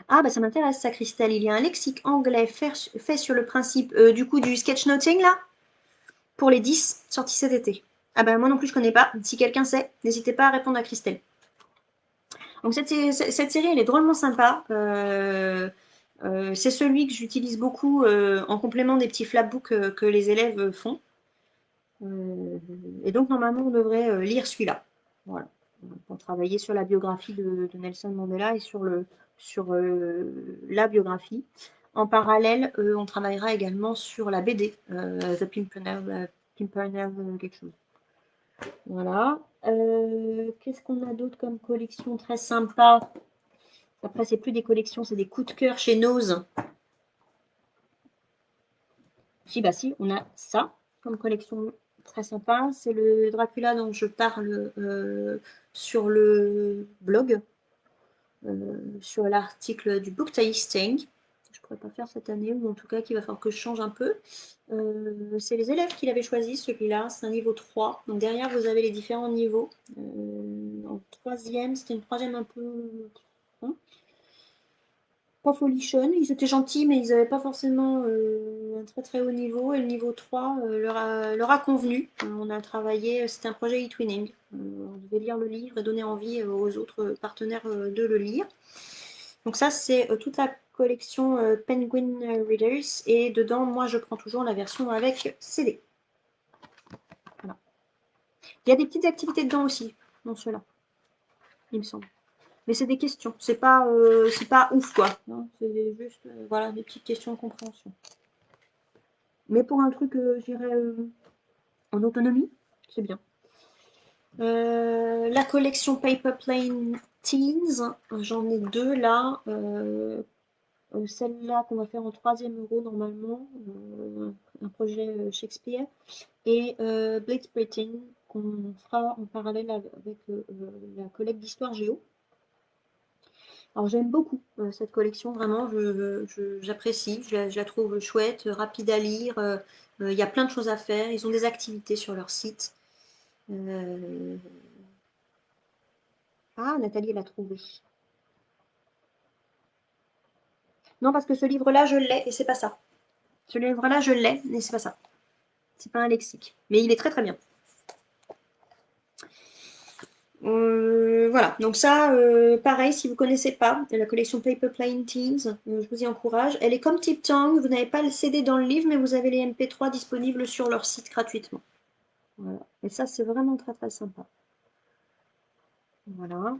Speaker 1: Ah, bah ça m'intéresse ça, Christelle. Il y a un lexique anglais fait sur le principe du coup du sketchnoting là, pour les 10 sorties cet été. Ah bah moi non plus je connais pas. Si quelqu'un sait, n'hésitez pas à répondre à Christelle. Donc cette série, elle est drôlement sympa. C'est celui que j'utilise beaucoup en complément des petits flapbooks que les élèves font. Et donc normalement on devrait lire celui-là. Voilà. Pour travailler sur la biographie de Nelson Mandela et sur la biographie. En parallèle, on travaillera également sur la BD, The Pimpernel quelque chose. Voilà. Qu'est-ce qu'on a d'autre comme collection très sympa? Après, c'est plus des collections, c'est des coups de cœur chez Nose. Si, bah si, on a ça comme collection très sympa. C'est le Dracula dont je parle sur le blog, sur l'article du book tasting. Je pourrais pas faire cette année, ou en tout cas qu'il va falloir que je change un peu. C'est les élèves qui l'avaient choisi, celui-là. C'est un niveau 3. Donc derrière, vous avez les différents niveaux. En troisième, c'était une troisième un peu... hein, pas folichonne. Ils étaient gentils, mais ils n'avaient pas forcément un très très haut niveau. Et le niveau 3 leur a convenu. On a travaillé, c'était un projet e-twinning. On devait lire le livre et donner envie aux autres partenaires de le lire. Donc ça, c'est toute la collection Penguin Readers. Et dedans, moi, je prends toujours la version avec CD. Voilà. Il y a des petites activités dedans aussi, dans ceux-là, il me semble. Mais c'est des questions, c'est pas ouf quoi. C'est juste voilà, des petites questions de compréhension. Mais pour un truc, je dirais, en autonomie, c'est bien. La collection Paper Plane Teens, j'en ai deux là. Celle-là qu'on va faire en 3e euro normalement, un projet Shakespeare. Et Blake Spriting qu'on fera en parallèle avec la collecte d'histoire géo. Alors j'aime beaucoup cette collection, vraiment, j'apprécie, je la trouve chouette, rapide à lire, il y a plein de choses à faire, ils ont des activités sur leur site. Ah, Nathalie, elle a trouvé. Non, parce que ce livre-là, je l'ai et c'est pas ça. Ce livre-là, je l'ai et c'est pas ça. C'est pas un lexique, mais il est très très bien. Voilà, donc ça, pareil, si vous connaissez pas la collection Paper Paintings, je vous y encourage. Elle est comme Tip Tongue, vous n'avez pas le CD dans le livre, mais vous avez les MP3 disponibles sur leur site gratuitement. Voilà, et ça, c'est vraiment très très sympa. Voilà.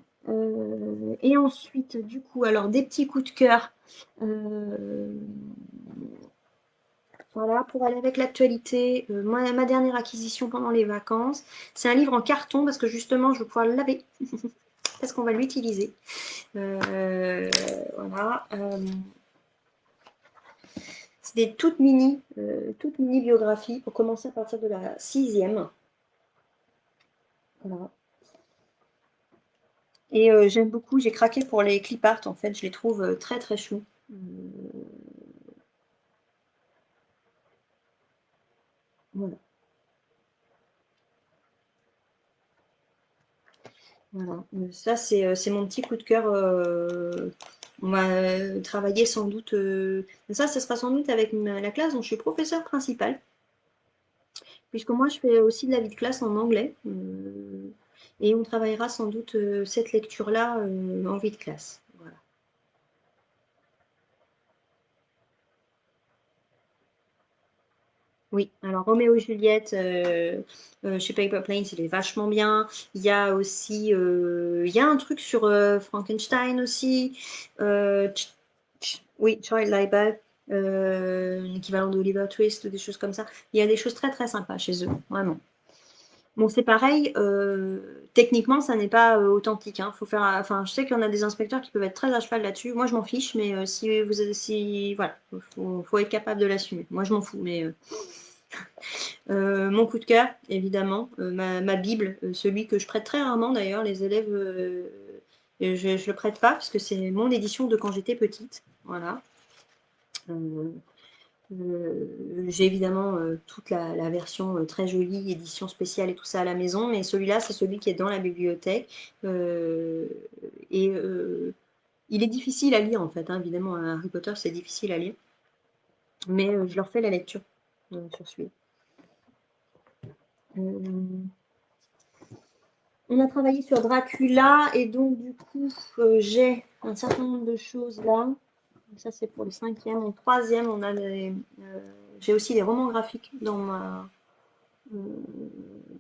Speaker 1: Et ensuite, du coup, alors des petits coups de cœur. Voilà, pour aller avec l'actualité, ma dernière acquisition pendant les vacances, c'est un livre en carton parce que justement, je vais pouvoir le laver parce qu'on va l'utiliser. Voilà. C'est des toutes mini biographies pour commencer à partir de la 6e. Voilà. Et j'aime beaucoup, j'ai craqué pour les clip art en fait, je les trouve très très chauds. Voilà. Voilà. Ça, c'est mon petit coup de cœur. On va travailler sans doute. Ça sera sans doute avec la classe dont je suis professeur principal. Puisque moi, je fais aussi de la vie de classe en anglais. Et on travaillera sans doute cette lecture-là en vie de classe. Voilà. Oui, alors Roméo et Juliette chez Paper Plane, c'est vachement bien. Il y a aussi il y a un truc sur Frankenstein aussi. Oui, Child Labour, l'équivalent d'Oliver Twist, des choses comme ça. Il y a des choses très très sympas chez eux, vraiment. Bon, c'est pareil, techniquement, ça n'est pas authentique. Hein. Faut faire, enfin, je sais qu'il y en a des inspecteurs qui peuvent être très à cheval là-dessus. Moi, je m'en fiche, mais voilà, faut être capable de l'assumer. Moi, je m'en fous, mais mon coup de cœur, évidemment, ma Bible, celui que je prête très rarement d'ailleurs, les élèves, je le prête pas parce que c'est mon édition de quand j'étais petite. Voilà. Euh, j'ai évidemment toute la version très jolie, édition spéciale et tout ça à la maison, mais celui-là, c'est celui qui est dans la bibliothèque. Et il est difficile à lire en fait, hein, évidemment, Harry Potter, c'est difficile à lire, mais je leur fais la lecture sur celui-là. On a travaillé sur Dracula et donc du coup j'ai un certain nombre de choses là. Ça c'est pour le 5e. En 3e, j'ai aussi des romans graphiques dans ma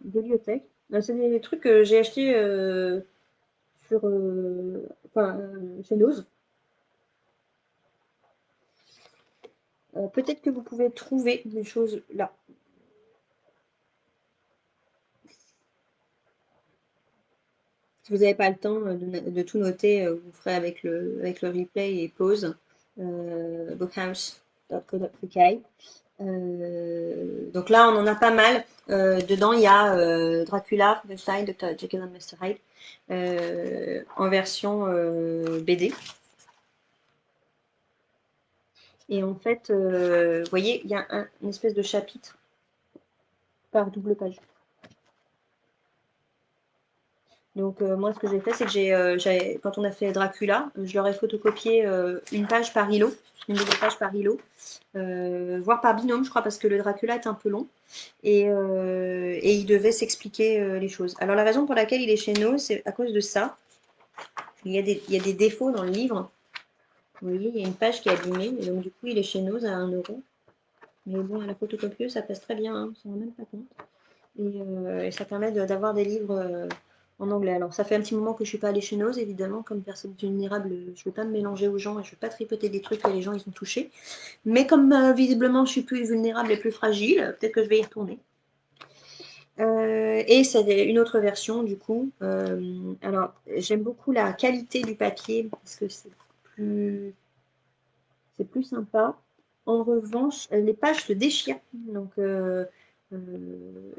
Speaker 1: bibliothèque. C'est des trucs que j'ai achetés sur, chez Nose. Peut-être que vous pouvez trouver des choses là. Si vous n'avez pas le temps de tout noter, vous ferez avec le replay et pause. Bookhouse.co.uk. Donc là, on en a pas mal. Dedans, il y a Dracula, Frankenstein, Dr. Jekyll and Mr. Hyde en version BD. Et en fait, vous voyez, il y a une espèce de chapitre par double page. Donc moi, ce que j'ai fait, c'est que quand on a fait Dracula, je leur ai photocopié une page par îlot, une double page par îlot, voire par binôme, je crois, parce que le Dracula est un peu long. Et il devait s'expliquer les choses. Alors la raison pour laquelle il est chez nous, c'est à cause de ça. Il y a des défauts dans le livre. Vous voyez, il y a une page qui est abîmée, et donc du coup, il est chez nous à 1 €. Mais bon, à la photocopieuse, ça passe très bien, hein, on s'en rend même pas compte. Et ça permet d'avoir des livres en anglais. Alors, ça fait un petit moment que je suis pas allée chez Nose, évidemment, comme personne vulnérable, je ne veux pas me mélanger aux gens et je ne veux pas tripoter des trucs que les gens ils ont touchés. Mais comme visiblement je suis plus vulnérable et plus fragile, peut-être que je vais y retourner. Et c'est une autre version du coup. Alors, j'aime beaucoup la qualité du papier parce que c'est plus sympa. En revanche, les pages se déchirent. Donc,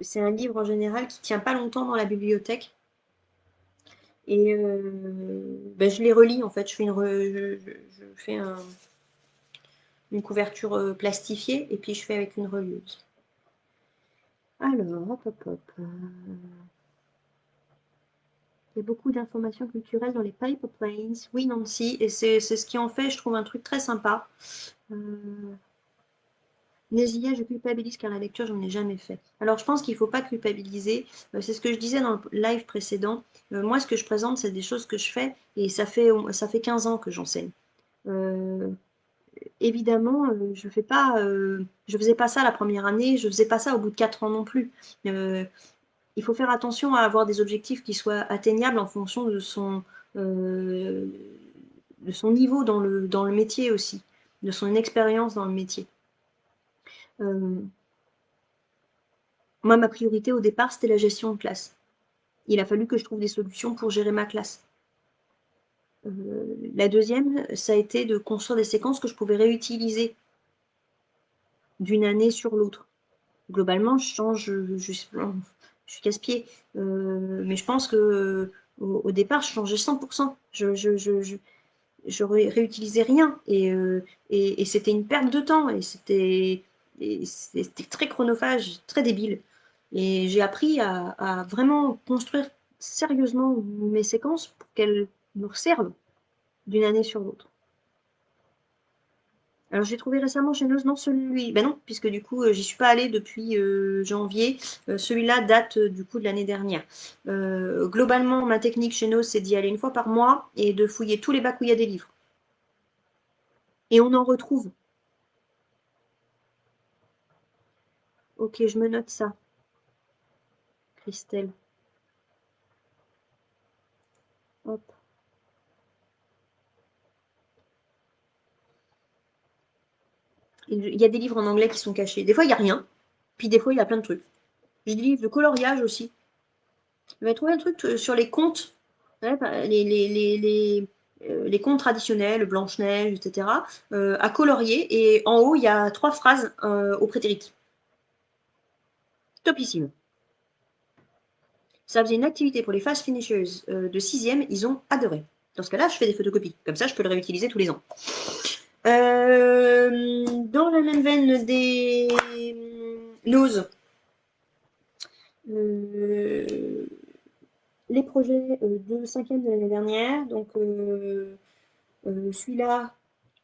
Speaker 1: C'est un livre en général qui tient pas longtemps dans la bibliothèque. Et ben, je les relis en fait. Je fais une couverture plastifiée et puis je fais avec une relieuse. Alors, hop, hop, hop. Il y a beaucoup d'informations culturelles dans les Piper Plains. Oui, Nancy, et c'est ce qui en fait, je trouve, un truc très sympa. Nésia, je culpabilise car la lecture, j'en ai jamais fait. Alors, je pense qu'il ne faut pas culpabiliser. C'est ce que je disais dans le live précédent. Moi, ce que je présente, c'est des choses que je fais et ça fait 15 ans que j'enseigne. Évidemment, je faisais pas ça la première année, je faisais pas ça au bout de 4 ans non plus. Il faut faire attention à avoir des objectifs qui soient atteignables en fonction euh, de son niveau dans le métier aussi, de son expérience dans le métier. Euh, Moi, ma priorité au départ, c'était la gestion de classe. Il a fallu que je trouve des solutions pour gérer ma classe. La deuxième, ça a été de construire des séquences que je pouvais réutiliser d'une année sur l'autre. Globalement, je suis casse-pied, mais je pense que au départ, je changeais 100%. Je réutilisais rien et c'était une perte de temps et c'était très chronophage, très débile. Et j'ai appris à vraiment construire sérieusement mes séquences pour qu'elles nous servent d'une année sur l'autre. Alors j'ai trouvé récemment chez Noz, non celui, ben non, puisque du coup j'y suis pas allée depuis janvier. Celui-là date du coup de l'année dernière. Globalement, ma technique chez Noz, c'est d'y aller une fois par mois et de fouiller tous les bacs où il y a des livres. Et on en retrouve. Ok, je me note ça, Christelle. Hop. Il y a des livres en anglais qui sont cachés. Des fois, il n'y a rien. Puis des fois, il y a plein de trucs. J'ai des livres de coloriage aussi. Je vais trouver un truc sur les contes. Ouais, bah, les contes traditionnels, Blanche-Neige, etc. À colorier. Et en haut, il y a 3 phrases au prétérite. Topissime. Ça faisait une activité pour les fast finishers de 6e. Ils ont adoré. Dans ce cas-là, je fais des photocopies. Comme ça, je peux le réutiliser tous les ans. Dans la même veine des noses, euh, les projets de 5e de l'année dernière, donc celui-là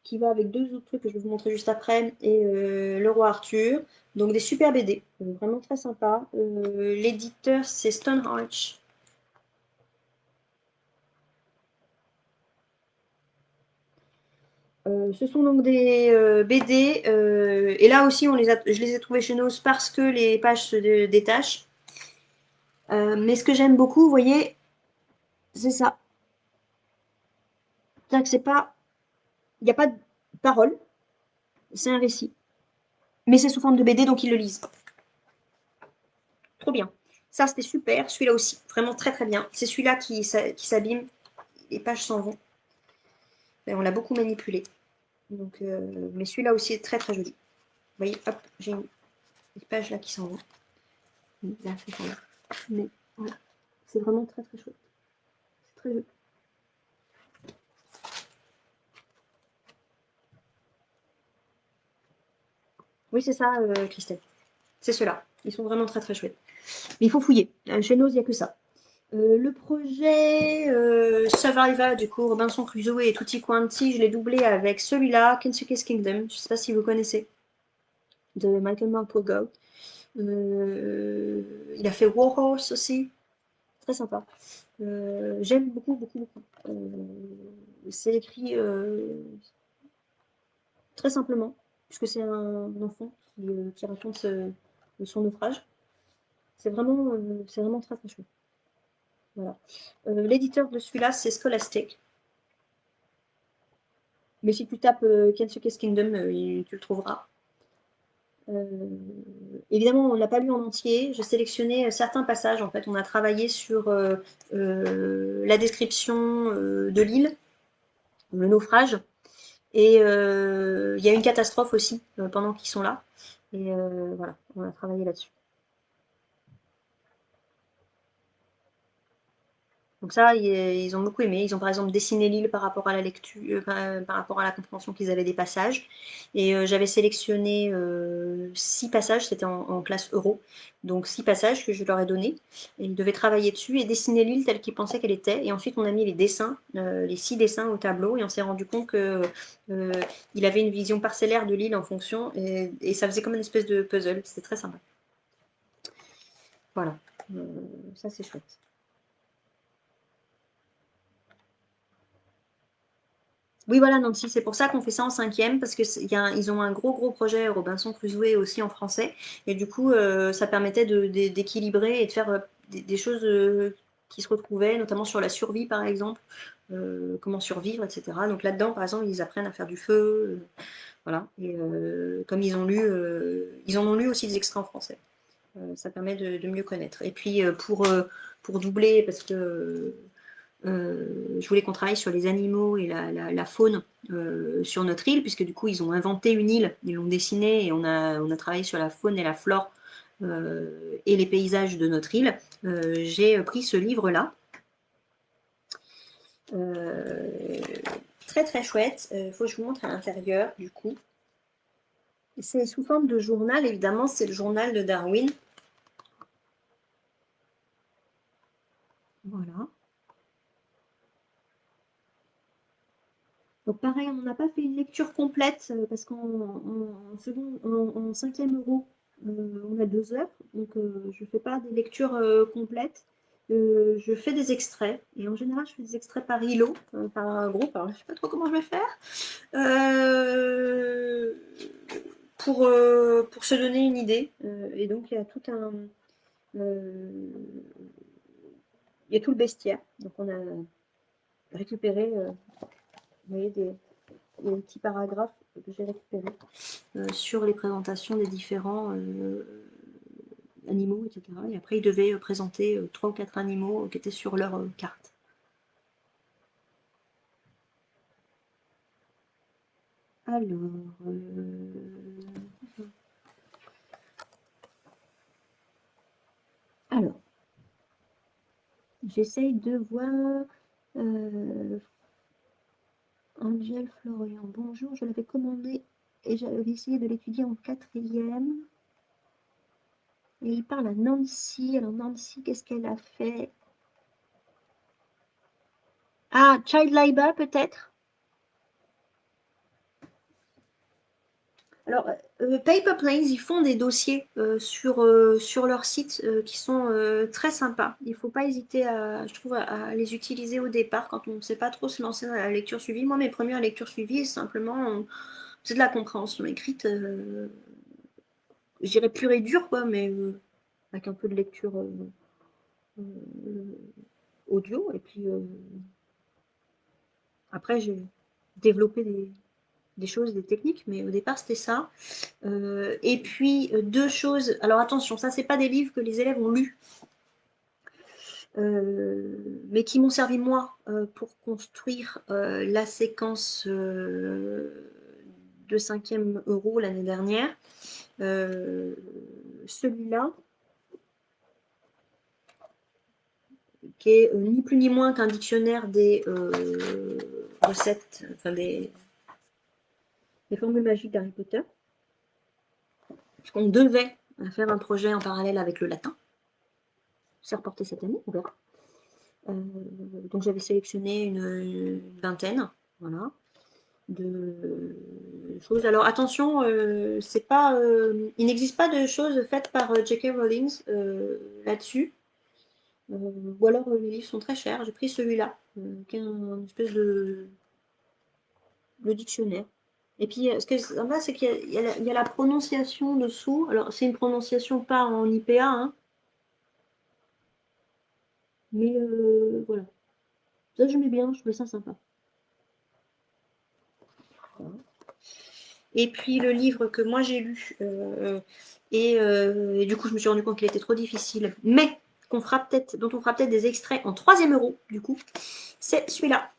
Speaker 1: qui va avec 2 autres trucs que je vais vous montrer juste après, et Le Roi Arthur, donc des super BD, vraiment très sympa. L'éditeur c'est Stonehatch. Ce sont donc des BD, et là aussi je les ai trouvés chez Nos parce que les pages se détachent. Mais ce que j'aime beaucoup, vous voyez, c'est ça. C'est-à-dire que c'est pas, il n'y a pas de parole, c'est un récit. Mais c'est sous forme de BD, donc ils le lisent. Trop bien. Ça, c'était super. Celui-là aussi, vraiment très très bien. C'est celui-là qui s'abîme. Les pages s'en vont. Et on l'a beaucoup manipulé. Donc, mais celui-là aussi est très très joli. Vous voyez, hop, j'ai une page là qui s'en vont. Là, c'est pas là. Mais voilà. C'est vraiment très très chouette. C'est très joli. Oui, c'est ça, Christelle. C'est ceux-là. Ils sont vraiment très très chouettes. Mais il faut fouiller. Chez Nose, il n'y a que ça. Le projet Survivor, du coup, Robinson Crusoe et Tutti Quanti, je l'ai doublé avec celui-là, Kensuke's Kingdom. Je ne sais pas si vous connaissez, de Michael Morpurgo. Il a fait Warhorse aussi, très sympa. J'aime beaucoup, beaucoup, beaucoup. C'est écrit très simplement, puisque c'est un enfant qui raconte son naufrage. C'est vraiment très, très chouette. Voilà. L'éditeur de celui-là, c'est Scholastic. Mais si tu tapes Kensuke's Kingdom, tu le trouveras. Évidemment, on ne l'a pas lu en entier. J'ai sélectionné certains passages. En fait, on a travaillé sur la description de l'île, le naufrage. Et il y a une catastrophe aussi pendant qu'ils sont là. Et voilà, on a travaillé là-dessus. Donc ça, ils ont beaucoup aimé. Ils ont par exemple dessiné l'île par rapport à la lecture, par rapport à la compréhension qu'ils avaient des passages. Et j'avais sélectionné 6 passages, c'était en classe euro. Donc 6 passages que je leur ai donnés. Et ils devaient travailler dessus et dessiner l'île telle qu'ils pensaient qu'elle était. Et ensuite, on a mis les dessins, les 6 dessins au tableau. Et on s'est rendu compte que il avait une vision parcellaire de l'île en fonction. Et ça faisait comme une espèce de puzzle. C'était très sympa. Voilà. Ça, c'est chouette. Oui, voilà, donc si c'est pour ça qu'on fait ça en cinquième, parce que ils ont un gros projet Robinson Crusoe aussi en français, et du coup, ça permettait d'équilibrer et de faire des choses qui se retrouvaient, notamment sur la survie, par exemple, comment survivre, etc. Donc là-dedans, par exemple, ils apprennent à faire du feu, voilà. Et comme ils en ont lu aussi des extraits en français. Ça permet de mieux connaître. Et puis pour doubler, parce que je voulais qu'on travaille sur les animaux et la faune sur notre île, puisque du coup, ils ont inventé une île, ils l'ont dessinée et on a travaillé sur la faune et la flore et les paysages de notre île. J'ai pris ce livre-là. Euh, très chouette. Il faut que je vous montre à l'intérieur, du coup. C'est sous forme de journal, évidemment, c'est le journal de Darwin. Voilà. Donc pareil, on n'a pas fait une lecture complète parce en cinquième euro, on a 2 heures. Donc je ne fais pas des lectures complètes. Je fais des extraits. Et en général, je fais des extraits par îlot, par groupe. Alors je ne sais pas trop comment je vais faire. Euh, pour se donner une idée. Et donc il y a euh, il y a tout le bestiaire. Donc on a récupéré vous voyez, des petits paragraphes que j'ai récupérés sur les présentations des différents animaux, etc. Et après, ils devaient présenter 3 ou 4 animaux qui étaient sur leur carte. Alors, alors j'essaye de voir Angèle Florian. Bonjour, je l'avais commandé et j'avais essayé de l'étudier en quatrième. Et il parle à Nancy. Alors Nancy, qu'est-ce qu'elle a fait? Ah, Child Labour peut-être? Alors, Paper Planes, ils font des dossiers sur leur site qui sont très sympas. Il ne faut pas hésiter, je trouve, à les utiliser au départ quand on ne sait pas trop se lancer dans la lecture suivie. Moi, mes premières lectures suivies, simplement, c'est de la compréhension écrite, je dirais pure et dure, quoi, mais avec un peu de lecture audio. Et puis, après, j'ai développé des choses, des techniques, mais au départ, c'était ça. Et puis, 2 choses. Alors attention, ça, c'est pas des livres que les élèves ont lus, mais qui m'ont servi moi pour construire la séquence de cinquième euro l'année dernière. Celui-là, qui est ni plus ni moins qu'un dictionnaire des recettes, enfin des formules magiques d'Harry Potter, puisqu'on devait faire un projet en parallèle avec le latin. C'est reporté cette année, on verra. Donc j'avais sélectionné une vingtaine, voilà, de choses. Alors attention, c'est pas, il n'existe pas de choses faites par J.K. Rowling là-dessus. Ou alors les livres sont très chers. J'ai pris celui-là, qui est une espèce de dictionnaire. Et puis ce que c'est sympa, c'est qu'il y a la prononciation dessous. Alors c'est une prononciation pas en IPA, hein, mais voilà. Ça je mets bien, je trouve ça sympa. Voilà. Et puis le livre que moi j'ai lu, et du coup je me suis rendu compte qu'il était trop difficile, mais dont on fera peut-être des extraits en troisième euro, du coup, c'est celui-là.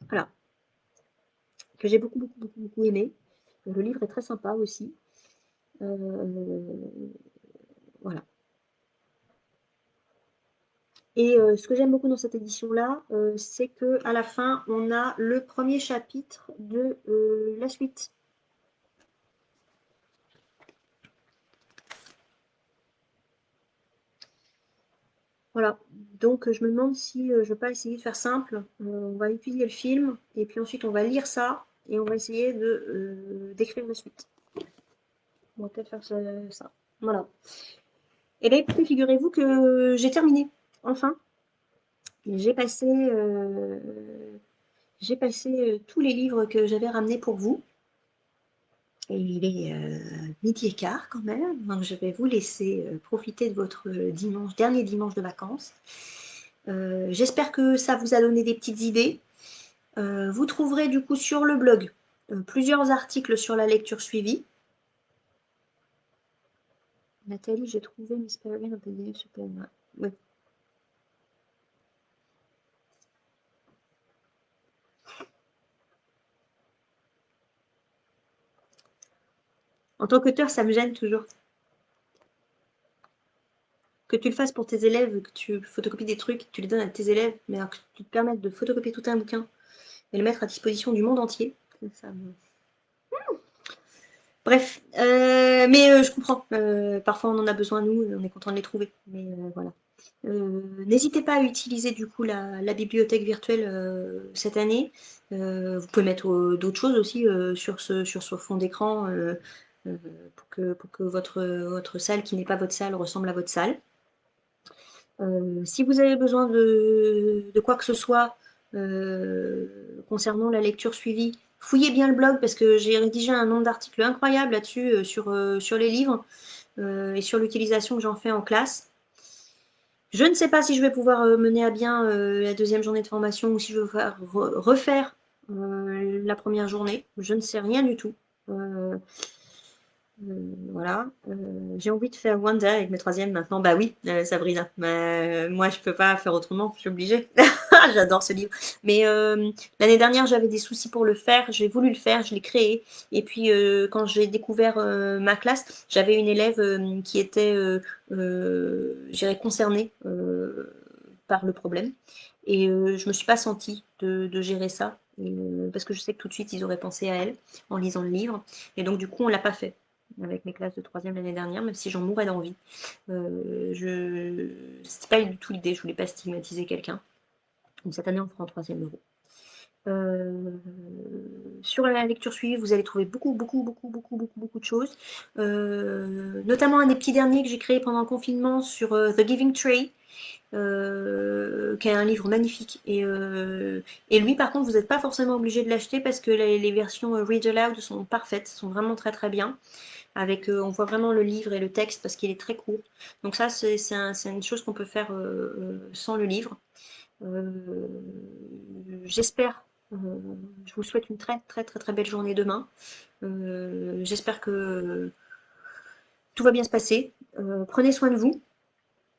Speaker 1: Voilà, que j'ai beaucoup aimé. Le livre est très sympa aussi. Euh, voilà. Et ce que j'aime beaucoup dans cette édition-là, c'est qu'à la fin, on a le premier chapitre de la suite. Voilà. Donc je me demande si je ne vais pas essayer de faire simple. On va étudier le film et puis ensuite on va lire ça et on va essayer de d'écrire la suite. On va peut-être faire ça. Voilà. Et bien écoutez, figurez-vous que j'ai terminé. Enfin, j'ai passé, tous les livres que j'avais ramenés pour vous. Et il est midi et quart quand même, donc je vais vous laisser profiter de votre dernier dimanche de vacances. J'espère que ça vous a donné des petites idées. Vous trouverez du coup sur le blog plusieurs articles sur la lecture suivie. Nathalie, j'ai trouvé Miss Peregrine en PDF super. Oui. En tant qu'auteur, ça me gêne toujours. Que tu le fasses pour tes élèves, que tu photocopies des trucs, que tu les donnes à tes élèves, mais alors que tu te permettes de photocopier tout un bouquin et le mettre à disposition du monde entier, ça me... Bref, mais je comprends. Parfois, on en a besoin, nous, et on est content de les trouver. Mais voilà. N'hésitez pas à utiliser du coup la bibliothèque virtuelle cette année. Vous pouvez mettre d'autres choses aussi sur ce fond d'écran euh, pour que votre salle qui n'est pas votre salle ressemble à votre salle. Si vous avez besoin de quoi que ce soit concernant la lecture suivie, fouillez bien le blog parce que j'ai rédigé un nombre d'articles incroyable là-dessus sur les livres et sur l'utilisation que j'en fais en classe. Je ne sais pas si je vais pouvoir mener à bien la deuxième journée de formation ou si je vais refaire la première journée. Je ne sais rien du tout. Euh, voilà. J'ai envie de faire Wanda avec mes troisièmes maintenant. Bah oui, Sabrina. Moi, je peux pas faire autrement. Je suis obligée. J'adore ce livre. Mais l'année dernière, j'avais des soucis pour le faire. J'ai voulu le faire, je l'ai créé. Et puis, quand j'ai découvert ma classe, j'avais une élève qui était, je dirais, concernée par le problème. Et je me suis pas sentie de gérer ça. Parce que je sais que tout de suite, ils auraient pensé à elle en lisant le livre. Et donc, du coup, on l'a pas fait avec mes classes de troisième l'année dernière, même si j'en mourais d'envie. C'était pas du tout l'idée, je voulais pas stigmatiser quelqu'un. Donc cette année, on fera en troisième euro. Euh, sur la lecture suivie, vous allez trouver beaucoup de choses. Notamment un des petits derniers que j'ai créé pendant le confinement sur The Giving Tree, qui est un livre magnifique. Et lui, par contre, vous n'êtes pas forcément obligé de l'acheter parce que les versions Read Aloud sont parfaites, sont vraiment très bien. Avec, on voit vraiment le livre et le texte parce qu'il est très court. Donc ça, c'est une chose qu'on peut faire sans le livre. Euh, J'espère, je vous souhaite une très belle journée demain. J'espère que tout va bien se passer. Prenez soin de vous.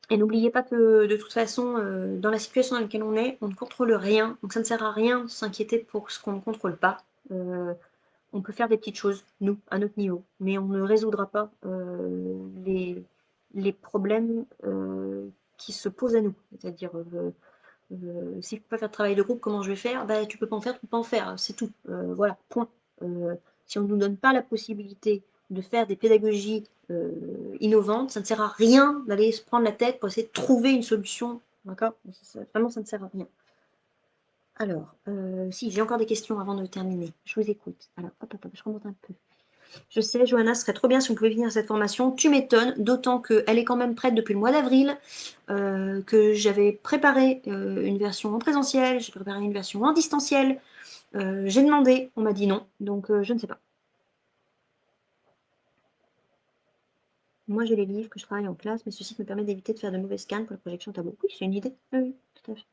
Speaker 1: Et n'oubliez pas que de toute façon, dans la situation dans laquelle on est, on ne contrôle rien. Donc ça ne sert à rien de s'inquiéter pour ce qu'on ne contrôle pas. On peut faire des petites choses, nous, à notre niveau, mais on ne résoudra pas les problèmes qui se posent à nous. C'est-à-dire, si je ne peux pas faire de travail de groupe, comment je vais faire? Bah, tu peux pas en faire, tu peux pas en faire, c'est tout. Voilà, point. Si on ne nous donne pas la possibilité de faire des pédagogies innovantes, ça ne sert à rien d'aller se prendre la tête pour essayer de trouver une solution. D'accord? Vraiment, ça ne sert à rien. Alors, si j'ai encore des questions avant de terminer, je vous écoute. Alors, hop, je remonte un peu. Je sais, Johanna, ce serait trop bien si vous pouvez venir à cette formation. Tu m'étonnes, d'autant qu'elle est quand même prête depuis le mois d'avril, que j'avais préparé une version en présentiel, j'ai préparé une version en distanciel. J'ai demandé, on m'a dit non, donc je ne sais pas. Moi, j'ai les livres que je travaille en classe, mais ceci me permet d'éviter de faire de mauvais scans pour la projection tableau. Oui, c'est une idée. Oui, tout à fait.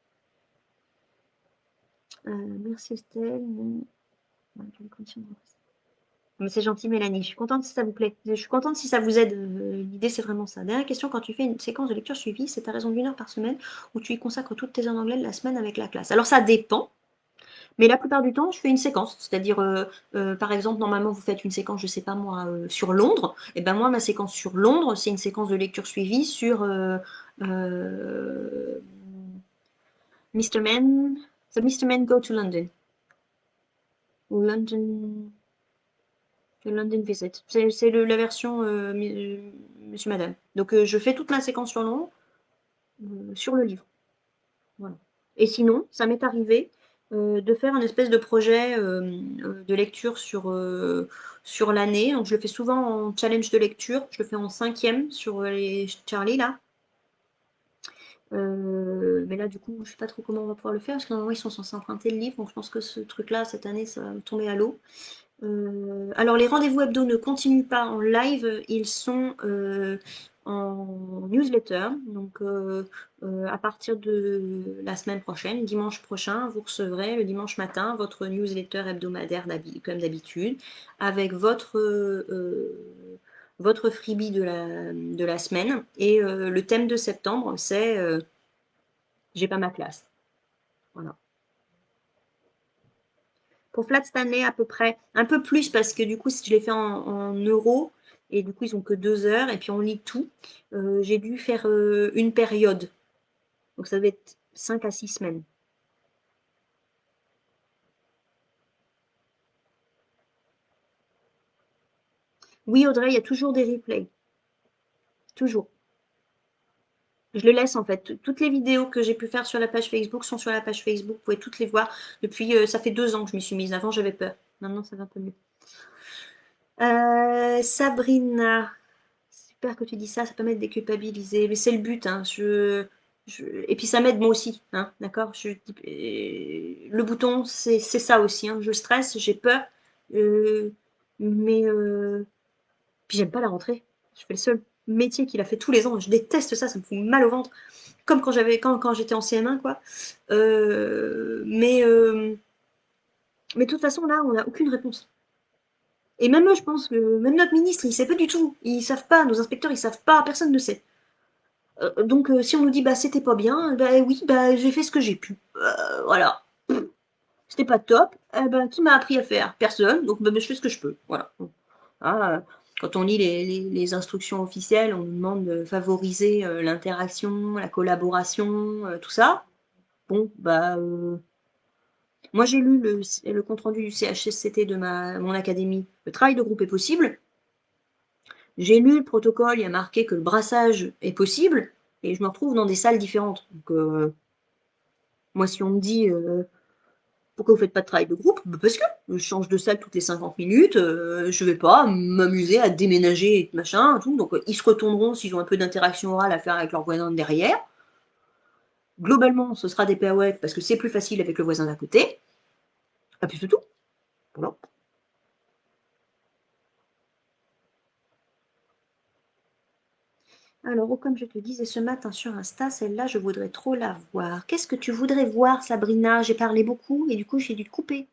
Speaker 1: Merci Estelle. Mais c'est gentil, Mélanie. Je suis contente si ça vous plaît. Je suis contente si ça vous aide. L'idée, c'est vraiment ça. Dernière question, quand tu fais une séquence de lecture suivie, c'est à raison d'une heure par semaine où tu y consacres toutes tes heures d'anglais la semaine avec la classe. Alors, ça dépend. Mais la plupart du temps, je fais une séquence. C'est-à-dire, par exemple, normalement, vous faites une séquence, je sais pas moi, sur Londres. Et ben moi, ma séquence sur Londres, c'est une séquence de lecture suivie sur Mr. Man, The Mr. Man Go to London. Ou London, The London Visit. C'est la version Monsieur Madame. Donc je fais toute ma séquence sur long sur le livre. Voilà. Et sinon, ça m'est arrivé de faire une espèce de projet de lecture sur l'année. Donc je le fais souvent en challenge de lecture. Je le fais en 5e sur les Charlie là. Mais là, du coup, je sais pas trop comment on va pouvoir le faire parce que normalement, ils sont censés emprunter le livre. Donc je pense que ce truc-là, cette année, ça va me tomber à l'eau. Alors, les rendez-vous hebdo ne continuent pas en live, ils sont en newsletter. Donc, à partir de la semaine prochaine, dimanche prochain, vous recevrez le dimanche matin votre newsletter hebdomadaire comme d'habitude, avec votre freebie de la semaine. Et le thème de septembre, c'est J'ai pas ma classe. Voilà. Pour Flat Stanley, à peu près, un peu plus parce que du coup, si je l'ai fait en euros, et du coup, ils ont que 2 heures, et puis on lit tout, j'ai dû faire une période. Donc ça devait être 5 à 6 semaines. Oui, Audrey, il y a toujours des replays. Toujours. Je le laisse en fait. Toutes les vidéos que j'ai pu faire sur la page Facebook sont sur la page Facebook. Vous pouvez toutes les voir. Depuis, ça fait 2 ans que je m'y suis mise. Avant, j'avais peur. Maintenant, ça va un peu mieux. Sabrina. Super que tu dis ça peut m'être déculpabilisé. Mais c'est le but, hein. Et puis ça m'aide moi aussi, hein, d'accord? Le bouton, c'est ça aussi, hein. Je stresse, j'ai peur, euh, mais puis j'aime pas la rentrée. Je fais le seul métier qu'il a fait tous les ans. Je déteste ça, ça me fout mal au ventre. Comme quand j'étais en CM1, quoi. Mais de toute façon, là, on n'a aucune réponse. Et même eux, je pense que même notre ministre, il sait pas du tout. Ils savent pas, nos inspecteurs, ils savent pas, personne ne sait. Donc si on nous dit bah c'était pas bien, bah oui, bah j'ai fait ce que j'ai pu. Voilà. C'était pas top. Eh ben, qui m'a appris à faire? Personne. Donc bah, je fais ce que je peux. Voilà. Ah, quand on lit les instructions officielles, on nous demande de favoriser l'interaction, la collaboration, tout ça. Bon, bah moi j'ai lu le compte-rendu du CHSCT de mon académie. Le travail de groupe est possible. J'ai lu le protocole, il y a marqué que le brassage est possible, et je me retrouve dans des salles différentes. Donc, moi, si on me dit pourquoi vous faites pas de travail de groupe, bah, parce que je change de salle toutes les 50 minutes, je vais pas m'amuser à déménager et machin, tout. Donc, ils se retourneront s'ils ont un peu d'interaction orale à faire avec leur voisin de derrière. Globalement, ce sera des PAWEC parce que c'est plus facile avec le voisin d'à côté. Pas plus de tout. Voilà. Alors, oh, comme je te disais ce matin sur Insta, celle-là, je voudrais trop la voir. Qu'est-ce que tu voudrais voir, Sabrina? J'ai parlé beaucoup et du coup, j'ai dû te couper.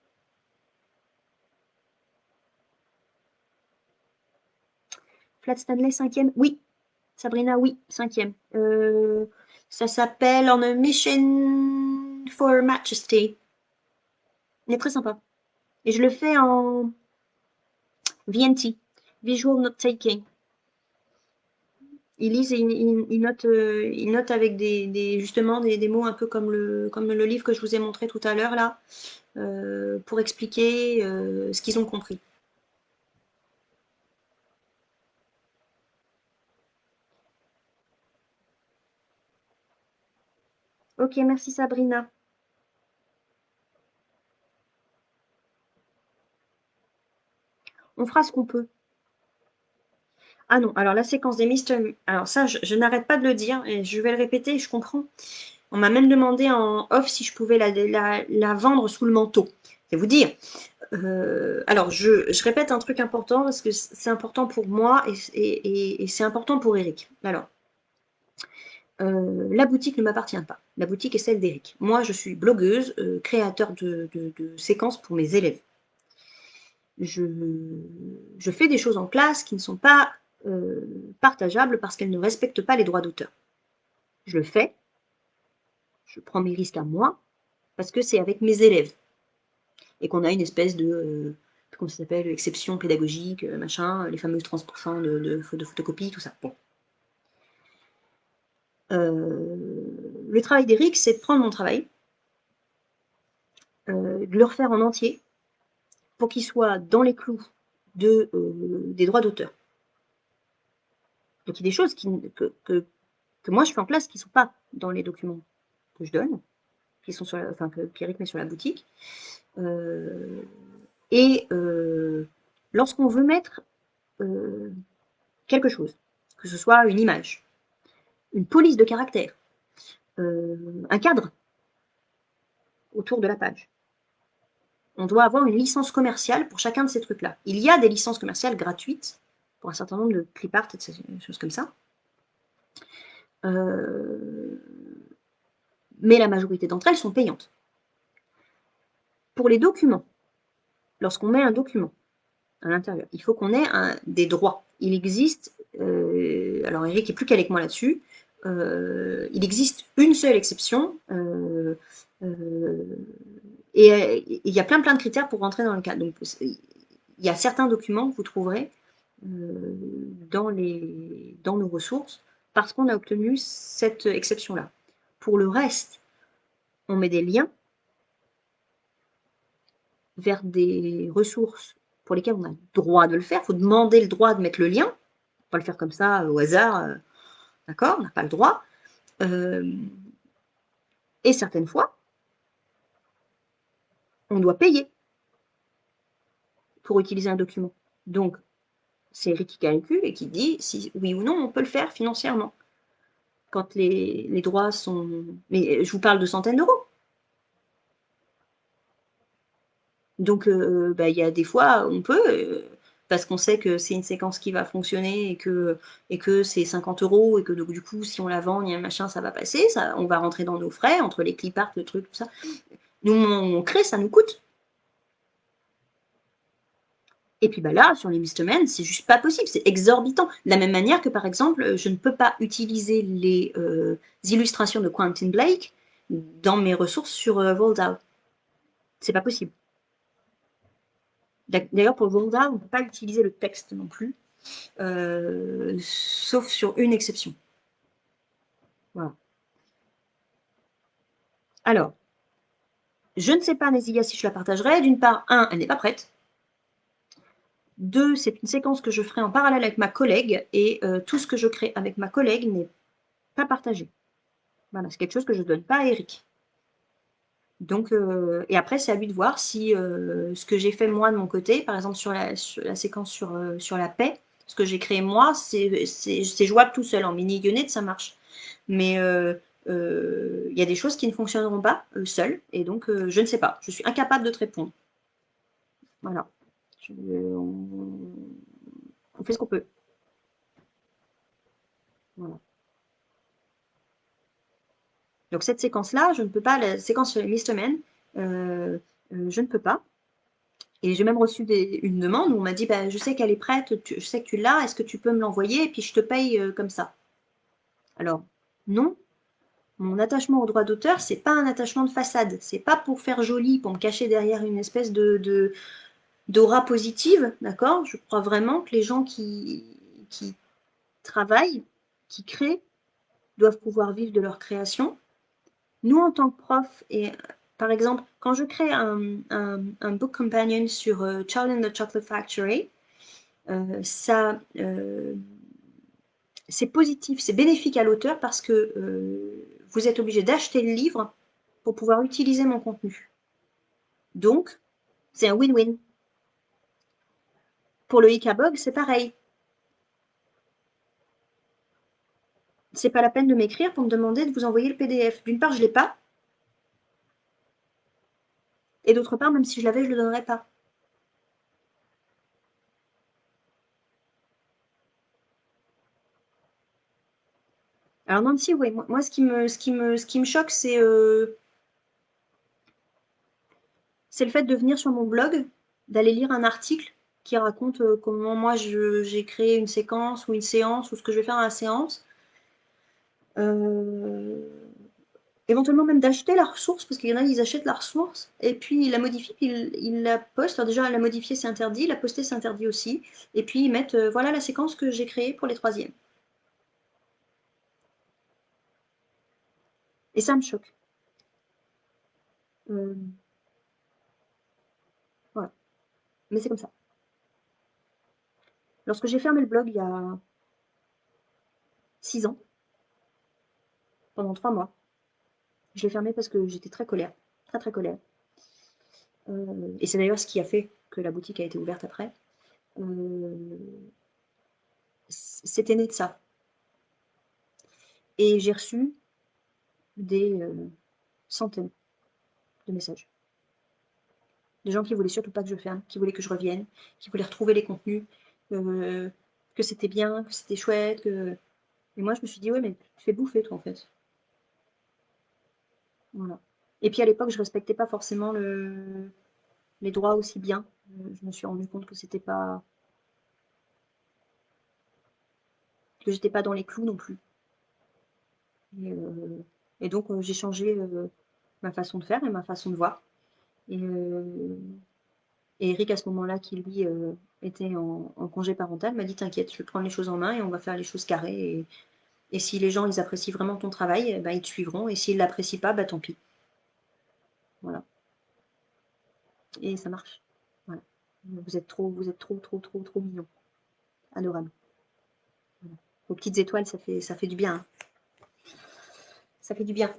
Speaker 1: Flat Stanley 5e? Oui. Sabrina, oui, 5e. Ça s'appelle On a Mission for Majesty. Il est très sympa. Et je le fais en VNT, Visual Note Taking. Ils lisent et ils notent avec justement des mots un peu comme le livre que je vous ai montré tout à l'heure là, pour expliquer ce qu'ils ont compris. Ok, merci Sabrina. On fera ce qu'on peut. Ah non, alors la séquence des Mystery. Alors ça, je n'arrête pas de le dire et je vais le répéter, je comprends. On m'a même demandé en off si je pouvais la vendre sous le manteau. C'est vous dire. Alors, je répète un truc important parce que c'est important pour moi et c'est important pour Eric. Alors, la boutique ne m'appartient pas. La boutique est celle d'Eric. Moi, je suis blogueuse, créateur de séquences pour mes élèves. Je, je fais des choses en classe qui ne sont pas partageables parce qu'elles ne respectent pas les droits d'auteur. Je le fais, je prends mes risques à moi parce que c'est avec mes élèves et qu'on a une espèce comment ça s'appelle, exception pédagogique, machin, les fameuses 30% de photocopie, tout ça. Bon. Le travail d'Eric, c'est de prendre mon travail de le refaire en entier pour qu'il soit dans les clous des droits d'auteur. Donc il y a des choses que moi je fais en place qui ne sont pas dans les documents que je donne, qui sont que Pierrick met sur la boutique. Lorsqu'on veut mettre quelque chose, que ce soit une image, une police de caractère, un cadre autour de la page, on doit avoir une licence commerciale pour chacun de ces trucs-là. Il y a des licences commerciales gratuites pour un certain nombre de clip art et de choses comme ça. Mais la majorité d'entre elles sont payantes. Pour les documents, lorsqu'on met un document à l'intérieur, il faut qu'on ait des droits. Il existe, alors Eric est plus calé que moi là-dessus, il existe une seule exception, et il y a plein de critères pour rentrer dans le cas. Donc, il y a certains documents que vous trouverez dans nos ressources parce qu'on a obtenu cette exception-là. Pour le reste, on met des liens vers des ressources pour lesquelles on a le droit de le faire. Il faut demander le droit de mettre le lien. On ne peut pas le faire comme ça au hasard. D'accord? On n'a pas le droit. Et certaines fois, on doit payer pour utiliser un document. Donc, c'est Eric qui calcule et qui dit si oui ou non on peut le faire financièrement. Quand les droits sont... Mais je vous parle de centaines d'euros. Donc, il y a des fois, on peut, parce qu'on sait que c'est une séquence qui va fonctionner et que c'est 50 euros et que donc, du coup, si on la vend, il y a un machin, ça va passer, ça, on va rentrer dans nos frais, entre les clip art, le truc, tout ça. Nous, on crée, ça nous coûte. Et puis là, sur les Mr. c'est juste pas possible, c'est exorbitant. De la même manière que, par exemple, je ne peux pas utiliser les illustrations de Quentin Blake dans mes ressources sur Voldau. C'est pas possible. D'ailleurs, pour Voldau, on ne peut pas utiliser le texte non plus, sauf sur une exception. Voilà. Alors, je ne sais pas, Nézilia, si je la partagerai. D'une part, elle n'est pas prête. 2, c'est une séquence que je ferai en parallèle avec ma collègue et tout ce que je crée avec ma collègue n'est pas partagé. Voilà, c'est quelque chose que je ne donne pas à Eric. Donc, et après, c'est à lui de voir si ce que j'ai fait moi de mon côté, par exemple sur la séquence sur la paix, ce que j'ai créé moi, c'est jouable tout seul. En mini unit, ça marche. Mais il y a des choses qui ne fonctionneront pas seules, et donc je ne sais pas. Je suis incapable de te répondre. Voilà. On fait ce qu'on peut. Voilà. Donc cette séquence-là, je ne peux pas, la séquence sur les Mistmen, je ne peux pas. Et j'ai même reçu une demande où on m'a dit bah, je sais qu'elle est prête, je sais que tu l'as, est-ce que tu peux me l'envoyer et puis je te paye comme ça. Alors, non, mon attachement au droit d'auteur, c'est pas un attachement de façade. C'est pas pour faire joli, pour me cacher derrière une espèce d'aura positive, d'accord? Je crois vraiment que les gens qui travaillent, qui créent, doivent pouvoir vivre de leur création. Nous, en tant que prof, et par exemple, quand je crée un book companion sur Charlie and the Chocolate Factory, c'est positif, c'est bénéfique à l'auteur parce que vous êtes obligé d'acheter le livre pour pouvoir utiliser mon contenu. Donc, c'est un win-win. Pour le Icabog, c'est pareil. C'est pas la peine de m'écrire pour me demander de vous envoyer le PDF. D'une part, je l'ai pas. Et d'autre part, même si je l'avais, je le donnerais pas. Alors Nancy, oui, moi ce qui me choque, c'est le fait de venir sur mon blog, d'aller lire un article qui raconte comment moi j'ai créé une séquence ou une séance ou ce que je vais faire dans la séance. Éventuellement même d'acheter la ressource, parce qu'il y en a, ils achètent la ressource, et puis ils la modifient, puis ils la postent. Alors déjà, la modifier, c'est interdit, la poster, c'est interdit aussi. Et puis ils mettent, voilà la séquence que j'ai créée pour les troisièmes. Et ça me choque. Mais c'est comme ça. Lorsque j'ai fermé le blog il y a 6 ans, pendant 3 mois, je l'ai fermé parce que j'étais très colère, très très colère. Et c'est d'ailleurs ce qui a fait que la boutique a été ouverte après. C'était né de ça. Et j'ai reçu des centaines de messages. Des gens qui voulaient surtout pas que je ferme, qui voulaient que je revienne, qui voulaient retrouver les contenus, que c'était bien, que c'était chouette. Et moi, je me suis dit, ouais, mais tu fais bouffer, toi, en fait. Voilà. Et puis à l'époque, je respectais pas forcément les droits aussi bien. Je me suis rendu compte que c'était pas, que j'étais pas dans les clous non plus. Et, et donc, j'ai changé ma façon de faire et ma façon de voir. Et, et Eric, à ce moment-là, qui lui était en congé parental, m'a dit t'inquiète, je vais prendre les choses en main et on va faire les choses carrées. Et si les gens ils apprécient vraiment ton travail, eh ben, ils te suivront. Et s'ils l'apprécient pas, bah tant pis. Voilà. Et ça marche. Voilà. Vous êtes trop mignons. Adorables. Voilà. Vos petites étoiles, ça fait du bien, hein. Ça fait du bien.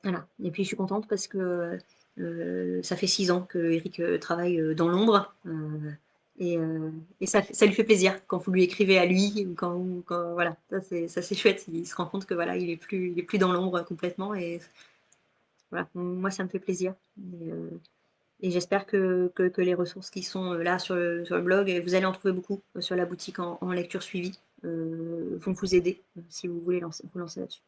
Speaker 1: Voilà. Et puis je suis contente parce que ça fait 6 ans que Eric travaille dans l'ombre. Et, euh, et ça lui fait plaisir quand vous lui écrivez à lui, ou voilà, ça c'est chouette. Il se rend compte que voilà, il est plus dans l'ombre complètement. Et voilà, moi ça me fait plaisir. Et j'espère que les ressources qui sont là sur le blog, et vous allez en trouver beaucoup sur la boutique en lecture suivie, vont vous aider si vous voulez vous lancer là-dessus.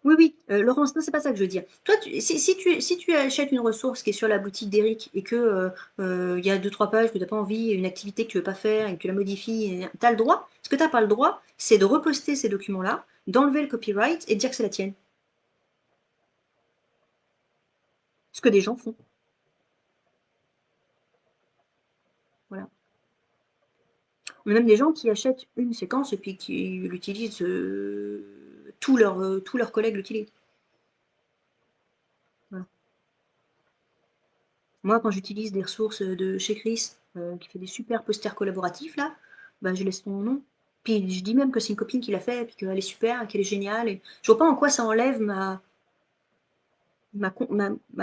Speaker 1: Oui, oui, Laurence, non, c'est pas ça que je veux dire. Toi, si tu achètes une ressource qui est sur la boutique d'Eric et que il y a deux, trois pages que tu n'as pas envie, une activité que tu veux pas faire et que tu la modifies, tu as le droit. Ce que tu n'as pas le droit, c'est de reposter ces documents-là, d'enlever le copyright et de dire que c'est la tienne. Ce que des gens font. Voilà. Mais même des gens qui achètent une séquence et puis qui l'utilisent, tous leurs collègues l'utilisent. Voilà. Moi, quand j'utilise des ressources de chez Chris, qui fait des super posters collaboratifs, là, bah, je laisse mon nom. Puis je dis même que c'est une copine qui l'a fait, puis qu'elle est super, qu'elle est géniale. Et je vois pas en quoi ça enlève ma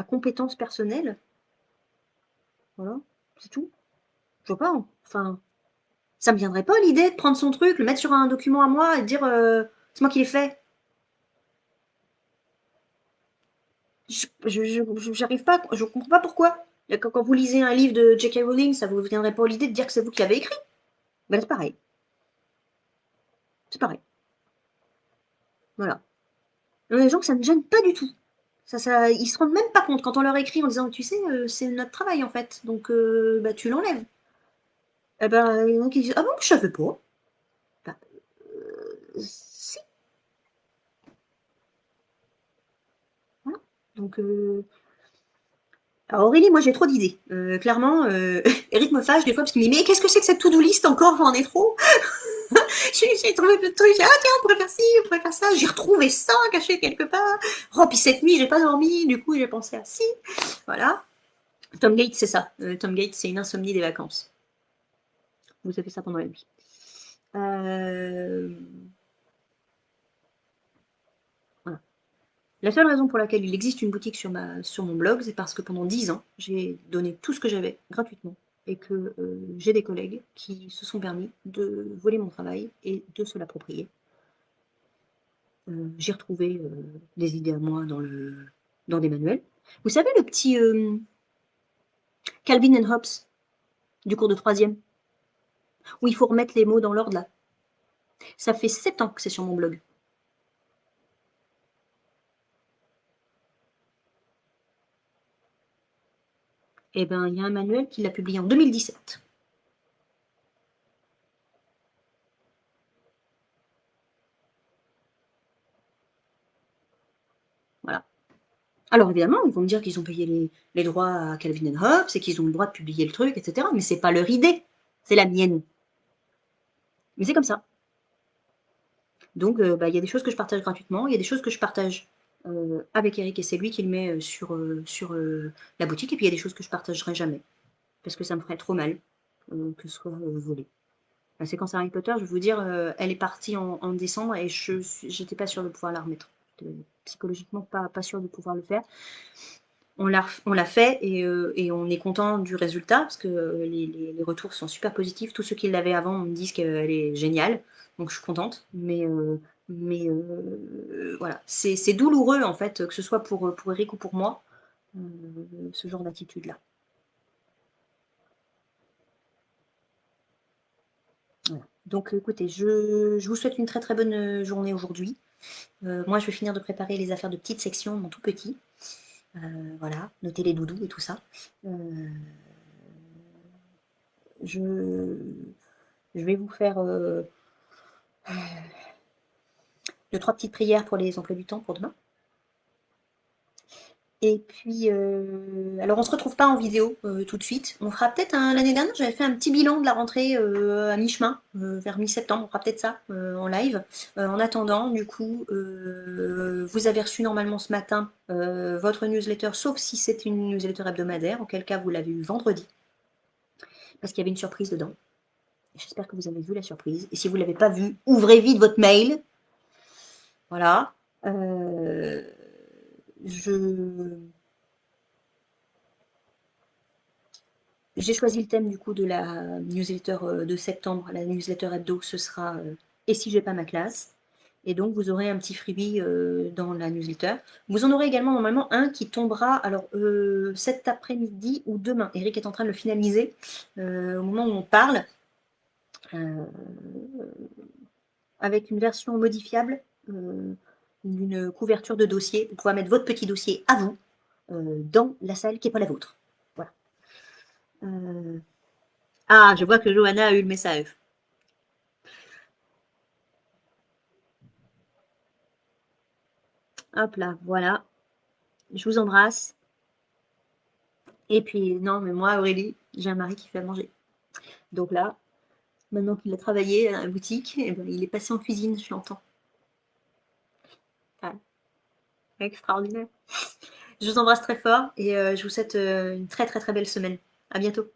Speaker 1: compétence personnelle. Voilà, c'est tout. Je vois pas. Enfin, ça me viendrait pas l'idée de prendre son truc, le mettre sur un document à moi et de dire c'est moi qui l'ai fait. J'arrive pas, je comprends pas pourquoi. Quand vous lisez un livre de J.K. Rowling, ça vous viendrait pas l'idée de dire que c'est vous qui l'avez écrit. Ben c'est pareil. C'est pareil. Voilà. Il y a des gens que ça ne gêne pas du tout. Ils se rendent même pas compte quand on leur écrit en disant tu sais, c'est notre travail en fait, donc bah, tu l'enlèves. Eh ben, donc ils disent ah bon, je savais pas. Bah, si. Voilà. Donc, alors Aurélie, moi j'ai trop d'idées. Clairement, Eric me fâche des fois parce qu'il me dit mais qu'est-ce que c'est que cette to-do list encore, j'en ai trop. J'ai trouvé plein de trucs, j'ai dit, ah tiens, on pourrait faire ci, on pourrait faire ça, j'ai retrouvé ça caché quelque part. Oh, puis cette nuit, j'ai pas dormi, du coup j'ai pensé à ci. Voilà. Tom Gates, c'est ça. Tom Gates, c'est une insomnie des vacances. Vous avez ça pendant la nuit. Euh, voilà. La seule raison pour laquelle il existe une boutique sur mon blog, c'est parce que pendant 10 ans, j'ai donné tout ce que j'avais gratuitement et que j'ai des collègues qui se sont permis de voler mon travail et de se l'approprier. J'ai retrouvé des idées à moi dans des manuels. Vous savez le petit Calvin and Hobbes du cours de troisième, où il faut remettre les mots dans l'ordre là. Ça fait 7 ans que c'est sur mon blog. Et ben, il y a un manuel qui l'a publié en 2017. Voilà. Alors évidemment, ils vont me dire qu'ils ont payé les droits à Calvin and Hobbes et qu'ils ont le droit de publier le truc, etc. Mais c'est pas leur idée, c'est la mienne. Mais c'est comme ça. Donc, bah, il y a des choses que je partage gratuitement, il y a des choses que je partage avec Eric et c'est lui qui le met sur la boutique. Et puis il y a des choses que je partagerai jamais parce que ça me ferait trop mal que ce soit volé. La séquence Harry Potter, je vais vous dire, elle est partie en décembre et j'étais pas sûre de pouvoir la remettre. Psychologiquement, pas sûre de pouvoir le faire. On l'a fait et on est content du résultat parce que les retours sont super positifs. Tous ceux qui l'avaient avant me disent qu'elle est géniale, donc je suis contente. Mais voilà, c'est douloureux en fait, que ce soit pour Eric ou pour moi, euh, ce genre d'attitude-là. Voilà. Donc écoutez, je vous souhaite une très très bonne journée aujourd'hui. Moi, je vais finir de préparer les affaires de petite section, mon tout petit. Voilà, noter les doudous et tout ça. Je, je vais vous faire deux, trois petites prières pour les emplois du temps pour demain. Et puis, alors on se retrouve pas en vidéo tout de suite. On fera peut-être l'année dernière, j'avais fait un petit bilan de la rentrée à mi-chemin, vers mi-septembre. On fera peut-être ça en live. En attendant, du coup, vous avez reçu normalement ce matin votre newsletter, sauf si c'est une newsletter hebdomadaire, auquel cas vous l'avez eu vendredi, parce qu'il y avait une surprise dedans. J'espère que vous avez vu la surprise. Et si vous ne l'avez pas vue, ouvrez vite votre mail. Voilà. Je J'ai choisi le thème du coup de la newsletter de septembre, la newsletter hebdo, ce sera Et si j'ai pas ma classe. Et donc vous aurez un petit freebie dans la newsletter. Vous en aurez également normalement un qui tombera alors cet après-midi ou demain. Eric est en train de le finaliser au moment où on parle, euh, avec une version modifiable d'une couverture de dossier. Vous pouvez mettre votre petit dossier à vous dans la salle qui n'est pas la vôtre. Voilà. Euh, Ah, je vois que Johanna a eu le message. Hop là, voilà. Je vous embrasse. Et puis, non, mais moi, Aurélie, j'ai un mari qui fait à manger. Donc là, maintenant qu'il a travaillé à la boutique, eh ben, il est passé en cuisine, je l'entends. Ah, extraordinaire. Je vous embrasse très fort et je vous souhaite une très très très belle semaine. À bientôt.